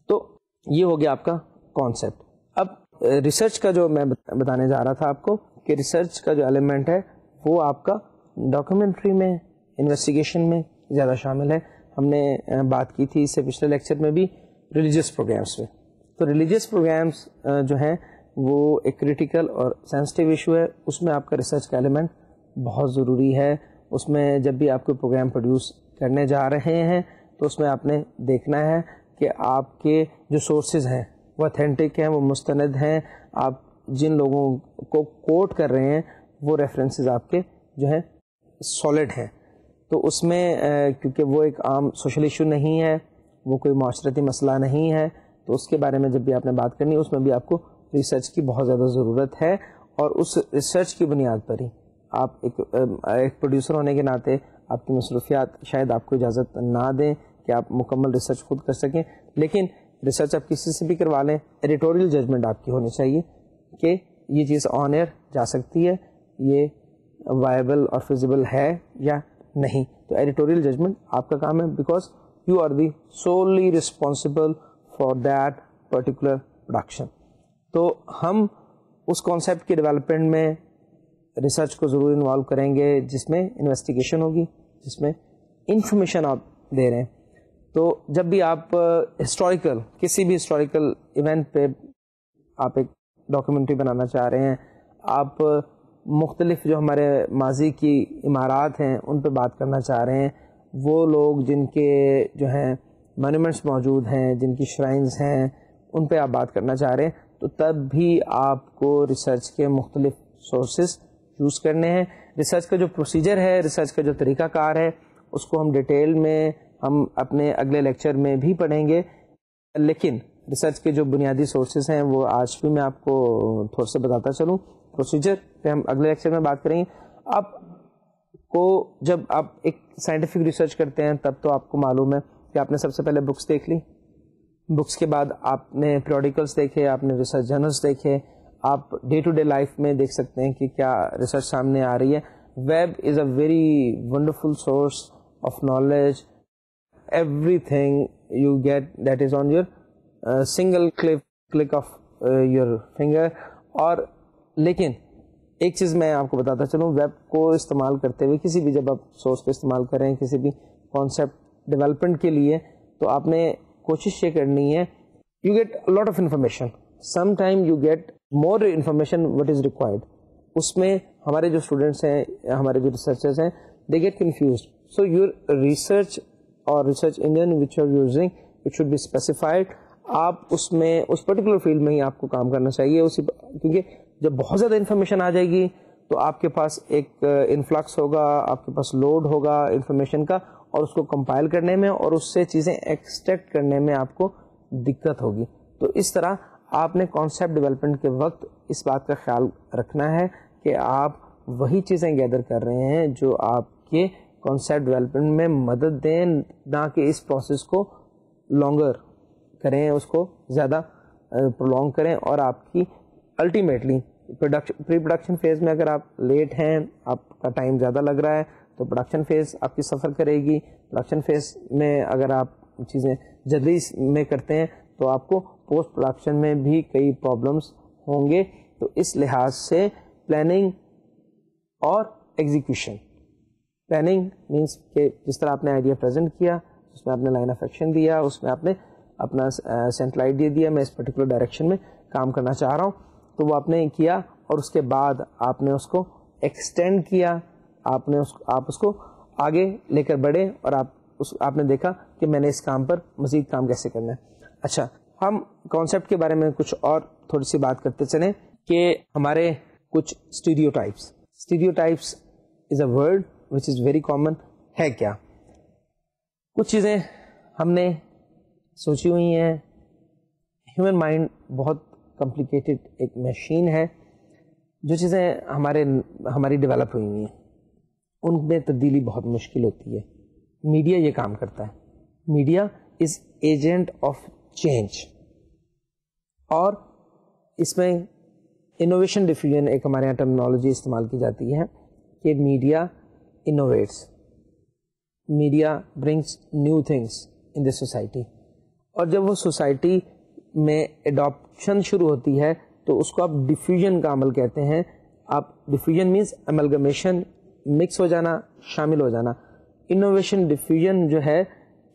تو یہ ہو گیا آپ کا کانسیپٹ. اب ریسرچ کا جو میں بتانے جا رہا تھا آپ کو کہ ریسرچ کا جو ایلیمنٹ ہے وہ آپ کا ڈاکومنٹری میں, انویسٹیگیشن میں زیادہ شامل ہے. ہم نے بات کی تھی اس سے پچھلے لیکچر میں بھی ریلیجیس پروگرامس میں. تو ریلیجیس پروگرامس جو ہیں وہ ایک کریٹیکل اور سینسٹیو ایشو ہے, اس میں آپ کا ریسرچ کا ایلیمنٹ بہت ضروری ہے. اس میں جب بھی آپ کوئی پروگرام پروڈیوس کرنے جا رہے ہیں تو اس میں آپ نے دیکھنا ہے کہ آپ کے جو سورسز ہیں وہ اتھینٹک ہیں, وہ مستند ہیں, آپ جن لوگوں کو کوٹ کر رہے ہیں وہ ریفرنسز آپ کے جو ہیں سالڈ ہیں. تو اس میں کیونکہ وہ ایک عام سوشل ایشو نہیں ہے, وہ کوئی معاشرتی مسئلہ نہیں ہے, تو اس کے بارے میں جب بھی آپ نے بات کرنی ہے اس میں بھی آپ کو ریسرچ کی بہت زیادہ ضرورت ہے, اور اس ریسرچ کی بنیاد پر ہی آپ ایک پروڈیوسر ہونے کے ناطے آپ کی مصروفیات شاید آپ کو اجازت نہ دیں کہ آپ مکمل ریسرچ خود کر سکیں, لیکن ریسرچ آپ کسی سے بھی کروا لیں, ایڈیٹوریل ججمنٹ آپ کی ہونی چاہیے کہ یہ چیز آن ایئر جا سکتی ہے, یہ وائبل اور فیزیبل ہے یا نہیں. تو ایڈیٹوریل ججمنٹ آپ کا کام ہے, because you are the solely responsible for that particular production. تو ہم اس کانسیپٹ کی ڈیولپمنٹ میں ریسرچ کو ضرور انوالو کریں گے, جس میں انویسٹیگیشن ہوگی, جس میں انفارمیشن آپ دے رہے ہیں. تو جب بھی آپ ہسٹوریکل کسی بھی ہسٹوریکل ایونٹ پہ آپ ایک ڈاکیومنٹری بنانا چاہ رہے ہیں, آپ مختلف جو ہمارے ماضی کی عمارات ہیں ان پہ بات کرنا چاہ رہے ہیں, وہ لوگ جن کے جو ہیں مانیومنٹس موجود ہیں, جن کی شرائنز ہیں, ان پہ آپ بات کرنا چاہ رہے ہیں, تو تب بھی آپ کو ریسرچ کے مختلف سورسز یوز کرنے ہیں. ریسرچ کا جو پروسیجر ہے, ریسرچ کا جو طریقہ کار ہے, اس کو ہم ڈیٹیل میں ہم اپنے اگلے لیکچر میں بھی پڑھیں گے, لیکن ریسرچ کے جو بنیادی سورسز ہیں وہ آج بھی میں آپ کو تھوڑا سا بتاتا چلوں. پروسیجر پہ ہم اگلے لیکچر میں بات کریں گے. آپ کو جب آپ ایک سائنٹیفک ریسرچ کرتے ہیں تب تو آپ کو معلوم ہے کہ آپ نے سب سے پہلے بکس دیکھ لی, بکس کے بعد آپ نے پیریوڈیکلس دیکھے, آپ نے ریسرچ جرنلس دیکھے, آپ ڈے ٹو ڈے لائف میں دیکھ سکتے ہیں کہ کیا ریسرچ سامنے آ رہی ہے. Web is a very wonderful source of knowledge. Everything you get that is on your single click of your finger. اور لیکن ایک چیز میں آپ کو بتاتا چلوں, ویب کو استعمال کرتے ہوئے کسی بھی جب آپ سورس کو استعمال کریں کسی بھی کانسیپٹ ڈیولپمنٹ کے لیے, تو آپ نے کوشش یہ کرنی ہے, you get lot of information, some time you get more information what is required. اس میں ہمارے جو اسٹوڈنٹس ہیں, ہمارے جو ریسرچرز ہیں, they get confused. So your research اور research engine which you are using it should be specified. آپ اس میں اس پرٹیکولر فیلڈ میں ہی آپ کو کام کرنا چاہیے, اسی کیونکہ جب بہت زیادہ انفارمیشن آ جائے گی تو آپ کے پاس ایک انفلکس ہوگا, آپ کے پاس لوڈ ہوگا انفارمیشن کا, اور اس کو کمپائل کرنے میں اور اس سے چیزیں ایکسٹریکٹ کرنے میں آپ کو دقت ہوگی. تو اس طرح آپ نے کانسیپٹ ڈیولپمنٹ کے وقت اس بات کا خیال رکھنا ہے کہ آپ وہی چیزیں گیدر کر رہے ہیں جو آپ کے کانسیپٹ ڈیولپمنٹ میں مدد دیں, نہ کہ اس پروسیس کو لانگر کریں, اس کو زیادہ پرولونگ کریں. اور آپ کی الٹیمیٹلی پری پروڈکشن فیز میں اگر آپ لیٹ ہیں, آپ کا ٹائم زیادہ لگ رہا ہے, تو پروڈکشن فیز آپ کی سفر کرے گی. پروڈکشن فیز میں اگر آپ چیزیں جلدی میں کرتے ہیں تو آپ کو پوسٹ پروڈکشن میں بھی کئی پرابلمس ہوں گے. تو اس لحاظ سے پلاننگ اور ایگزیکیوشن, پلاننگ مینس کہ جس طرح آپ نے آئیڈیا پریزنٹ کیا, اس میں آپ نے لائن آف ایکشن دیا, اس میں آپ نے اپنا سینٹرل آئیڈیا دیا, میں اس پرٹیکولر ڈائریکشن میں کام کرنا چاہ رہا ہوں, تو وہ آپ نے کیا, اور اس کے بعد آپ نے اس کو ایکسٹینڈ کیا, آپ اس کو آگے لے کر بڑھے, اور آپ نے دیکھا کہ میں نے اس کام پر مزید کام کیسے کرنا ہے. اچھا, ہم کانسیپٹ کے بارے میں کچھ اور تھوڑی سی بات کرتے چلیں کہ ہمارے کچھ stereotypes. Stereotypes is a word which is very common. ہے کیا؟ کچھ چیزیں ہم نے سوچی ہوئی ہیں. ہیومن مائنڈ بہت کمپلیکیٹڈ ایک مشین ہے. جو چیزیں ہماری ڈیولپ ہوئی ہیں ان میں تبدیلی بہت مشکل ہوتی ہے. میڈیا یہ کام کرتا ہے. Media is agent of change, اور اس میں انوویشن ڈیفیوژن ایک ہمارے یہاں ٹرمنالوجی استعمال کی جاتی ہے کہ media انوویٹس, media brings new things in the society. اور جب وہ سوسائٹی میں اڈاپشن شروع ہوتی ہے تو اس کو آپ ڈیفیوژن کا عمل کہتے ہیں. آپ ڈیفیوژن مینس املگمیشن, مکس ہو جانا, شامل ہو جانا. انوویشن ڈیفیوژن جو ہے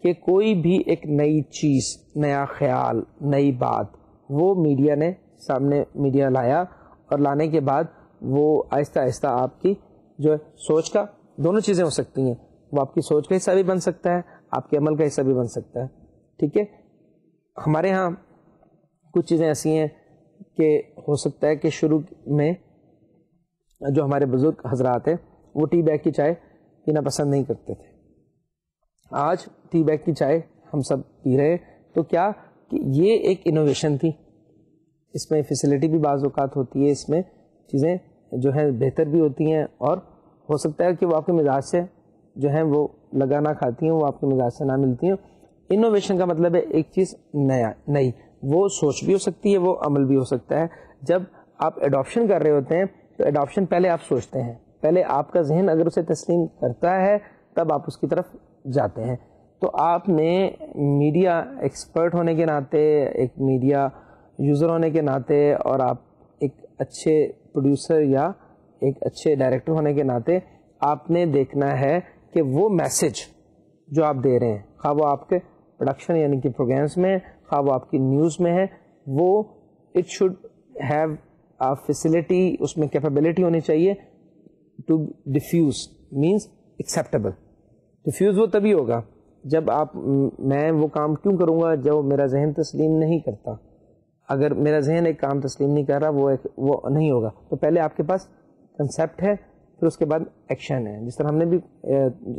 کہ کوئی بھی ایک نئی چیز, نیا خیال, نئی بات وہ میڈیا نے سامنے میڈیا لایا, اور لانے کے بعد وہ آہستہ آہستہ آپ کی جو سوچ کا دونوں چیزیں ہو سکتی ہیں. وہ آپ کی سوچ کا حصہ بھی بن سکتا ہے, آپ کے عمل کا حصہ بھی بن سکتا ہے. ٹھیک ہے, ہمارے ہاں کچھ چیزیں ایسی ہیں کہ ہو سکتا ہے کہ شروع میں جو ہمارے بزرگ حضرات ہیں وہ ٹی بیگ کی چائے پینا پسند نہیں کرتے تھے. آج ٹی بیگ کی چائے ہم سب پی رہے. تو کیا کہ یہ ایک انوویشن تھی, اس میں فیسلٹی بھی بعض اوقات ہوتی ہے, اس میں چیزیں جو ہیں بہتر بھی ہوتی ہیں, اور ہو سکتا ہے کہ وہ آپ کے مزاج سے جو ہیں وہ لگا نہ کھاتی ہیں, وہ آپ کے مزاج سے نہ ملتی ہیں. انوویشن کا مطلب ہے ایک چیز نئی, وہ سوچ بھی ہو سکتی ہے, وہ عمل بھی ہو سکتا ہے. جب آپ ایڈاپشن کر رہے ہوتے ہیں تو ایڈاپشن پہلے آپ سوچتے ہیں, پہلے آپ کا ذہن اگر اسے تسلیم کرتا ہے تب آپ اس کی طرف جاتے ہیں. تو آپ نے میڈیا ایکسپرٹ ہونے کے ناطے, ایک میڈیا یوزر ہونے کے ناطے, اور آپ ایک اچھے پروڈیوسر یا ایک اچھے ڈائریکٹر ہونے کے ناطے آپ نے دیکھنا ہے کہ وہ میسج جو آپ دے رہے ہیں, خواہ وہ آپ کے پروڈکشن یعنی کہ پروگرامس میں, خواہ وہ آپ کی نیوز میں ہے, وہ اٹ شوڈ ہیو فیسلٹی, اس میں کیپیبلٹی ہونی چاہیے to diffuse, means acceptable. Diffuse وہ تبھی ہوگا جب آپ, میں وہ کام کیوں کروں گا جو میرا ذہن تسلیم نہیں کرتا. اگر میرا ذہن ایک کام تسلیم نہیں کر رہا وہ نہیں ہوگا. تو پہلے آپ کے پاس کنسیپٹ ہے, پھر اس کے بعد ایکشن ہے. جس طرح ہم نے بھی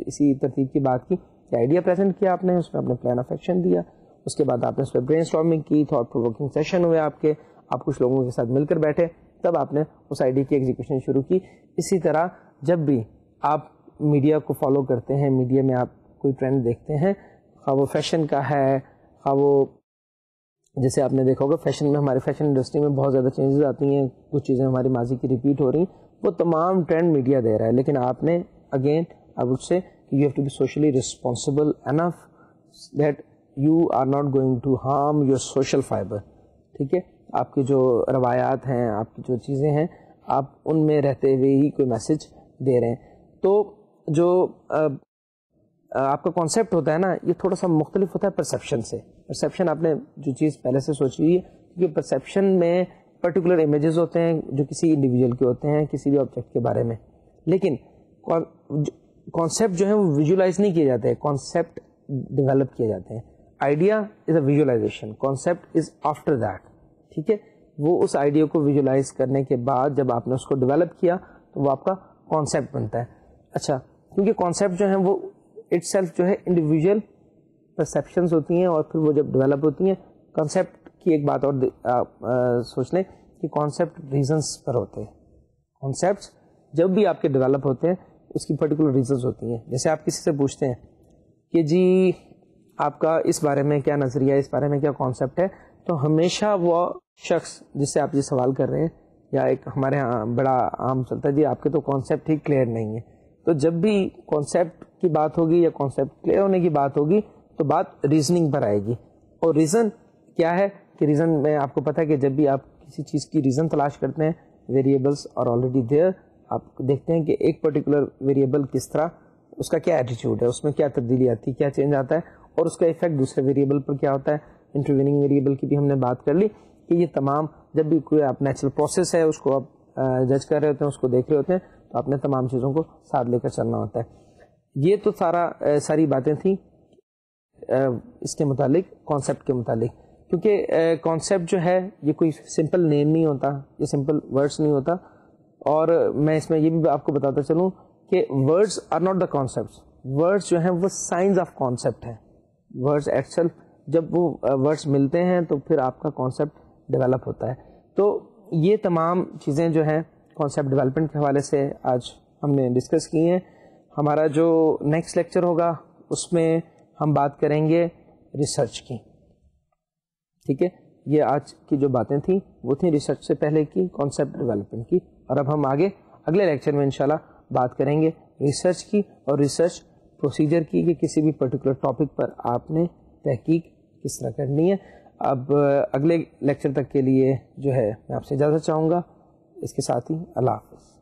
اسی ترتیب کی بات کی کہ آئیڈیا پریزنٹ کیا آپ نے, اس میں اپنے پلان آف ایکشن دیا, اس کے بعد آپ نے اس پہ برین اسٹارمنگ کی, تھاٹ پرووکنگ سیشن ہوئے آپ کے, آپ کچھ لوگوں کے ساتھ مل کر بیٹھے, تب آپ نے اس آئیڈیا کی ایگزیکیوشن شروع کی. اسی طرح جب بھی آپ میڈیا کو فالو کرتے ہیں, میڈیا میں آپ کوئی ٹرینڈ دیکھتے ہیں, خواہ وہ فیشن کا ہے, خواہ وہ جیسے آپ نے دیکھا ہوگا فیشن میں, ہمارے فیشن انڈسٹری میں بہت زیادہ چینجز آتی ہیں, کچھ چیزیں ہماری ماضی کی ریپیٹ ہو رہی ہیں, وہ تمام ٹرینڈ میڈیا دے رہا ہے. لیکن آپ نے again I would say you have to be socially responsible enough that you are not going to harm your social fibre. ٹھیک ہے, آپ کی جو روایات ہیں, آپ کی جو چیزیں ہیں, آپ ان میں رہتے ہوئے ہی کوئی میسج دے رہے ہیں. تو جو آپ کا کانسیپٹ ہوتا ہے نا, یہ تھوڑا سا مختلف ہوتا ہے پرسیپشن سے. پرسیپشن آپ نے جو چیز پہلے سے سوچ لی ہے, کیونکہ پرسیپشن میں پرٹیکولر امیجز ہوتے ہیں جو کسی انڈیویجول کے ہوتے ہیں, کسی بھی آبجیکٹ کے بارے میں. لیکن کانسیپٹ جو ہے وہ ویژولائز نہیں کیے جاتے ہیں, کانسیپٹ ڈیولپ کیے جاتے ہیں. Idea is a visualisation, concept is after that. ٹھیک ہے, وہ اس آئیڈیا کو ویژولائز کرنے کے بعد جب آپ نے اس کو ڈیولپ کیا تو وہ آپ کا کانسیپٹ بنتا ہے. اچھا, کیونکہ کانسیپٹ جو ہیں وہ اٹ سیلف جو ہے انڈیویجول پرسیپشنز ہوتی ہیں, اور پھر وہ جب ڈیولپ ہوتی ہیں, کانسیپٹ کی ایک بات اور سوچ لیں کہ کانسیپٹ ریزنس پر ہوتے ہیں. کانسیپٹس جب بھی آپ کے ڈیولپ ہوتے ہیں اس کی پرٹیکولر ریزنز ہوتی ہیں. جیسے آپ کسی سے پوچھتے ہیں کہ جی آپ کا اس بارے میں کیا نظریہ ہے, اس بارے میں کیا کانسیپٹ ہے, تو ہمیشہ وہ شخص جس سے آپ یہ سوال کر رہے ہیں, یا ایک ہمارے ہاں بڑا عام چلتا ہے جی آپ کے تو کانسیپٹ ہی کلیئر نہیں ہے. تو جب بھی کانسیپٹ کی بات ہوگی یا کانسیپٹ کلیئر ہونے کی بات ہوگی تو بات ریزننگ پر آئے گی. اور ریزن کیا ہے کہ ریزن میں آپ کو پتہ ہے کہ جب بھی آپ کسی چیز کی ریزن تلاش کرتے ہیں, ویریبلس اور آلریڈی دیئر, آپ دیکھتے ہیں کہ ایک پرٹیکولر ویریبل کس طرح, اس کا کیا ایٹیچیوڈ ہے, اس میں کیا تبدیلی آتی ہے, کیا چینج آتا ہے, اور اس کا افیکٹ دوسرے ویریبل پر کیا ہوتا ہے. انٹرویننگ ویریبل کی بھی ہم نے بات کر لی کہ یہ تمام جب بھی کوئی آپ نیچرل پروسیس ہے اس کو آپ جج کر رہے ہوتے ہیں, اس کو دیکھ رہے ہوتے ہیں, تو آپ نے تمام چیزوں کو ساتھ لے کر چلنا ہوتا ہے. یہ تو ساری باتیں تھیں اس کے متعلق, کانسیپٹ کے متعلق. کیونکہ کانسیپٹ جو ہے یہ کوئی سمپل نیم نہیں ہوتا, یہ سمپل ورڈس نہیں ہوتا. اور میں اس میں یہ بھی آپ کو بتاتا چلوں کہ words are not the concepts, words جو ہیں وہ سائنس آف کانسیپٹ ہیں. ورڈس ایٹ سیلف جب وہ ورڈس ملتے ہیں تو پھر آپ کا کانسیپٹ ڈیولپ ہوتا ہے. تو یہ تمام چیزیں جو ہیں کانسیپٹ ڈیولپمنٹ کے حوالے سے آج ہم نے ڈسکس کی ہیں. ہمارا جو نیکسٹ لیکچر ہوگا اس میں ہم بات کریں گے ریسرچ کی. ٹھیک ہے, یہ آج کی جو باتیں تھیں وہ تھیں ریسرچ سے پہلے کی, کانسیپٹ ڈیولپمنٹ کی. اور اب ہم آگے اگلے لیکچر میں انشاءاللہ بات کریں گے ریسرچ کی اور ریسرچ پروسیجر کی, کہ کسی بھی پرٹیکولر ٹاپک پر آپ نے تحقیق کس طرح کرنی ہے. اب اگلے لیکچر تک کے لیے جو ہے میں آپ سے اجازت چاہوں گا. اس کے ساتھ ہی اللہ حافظ.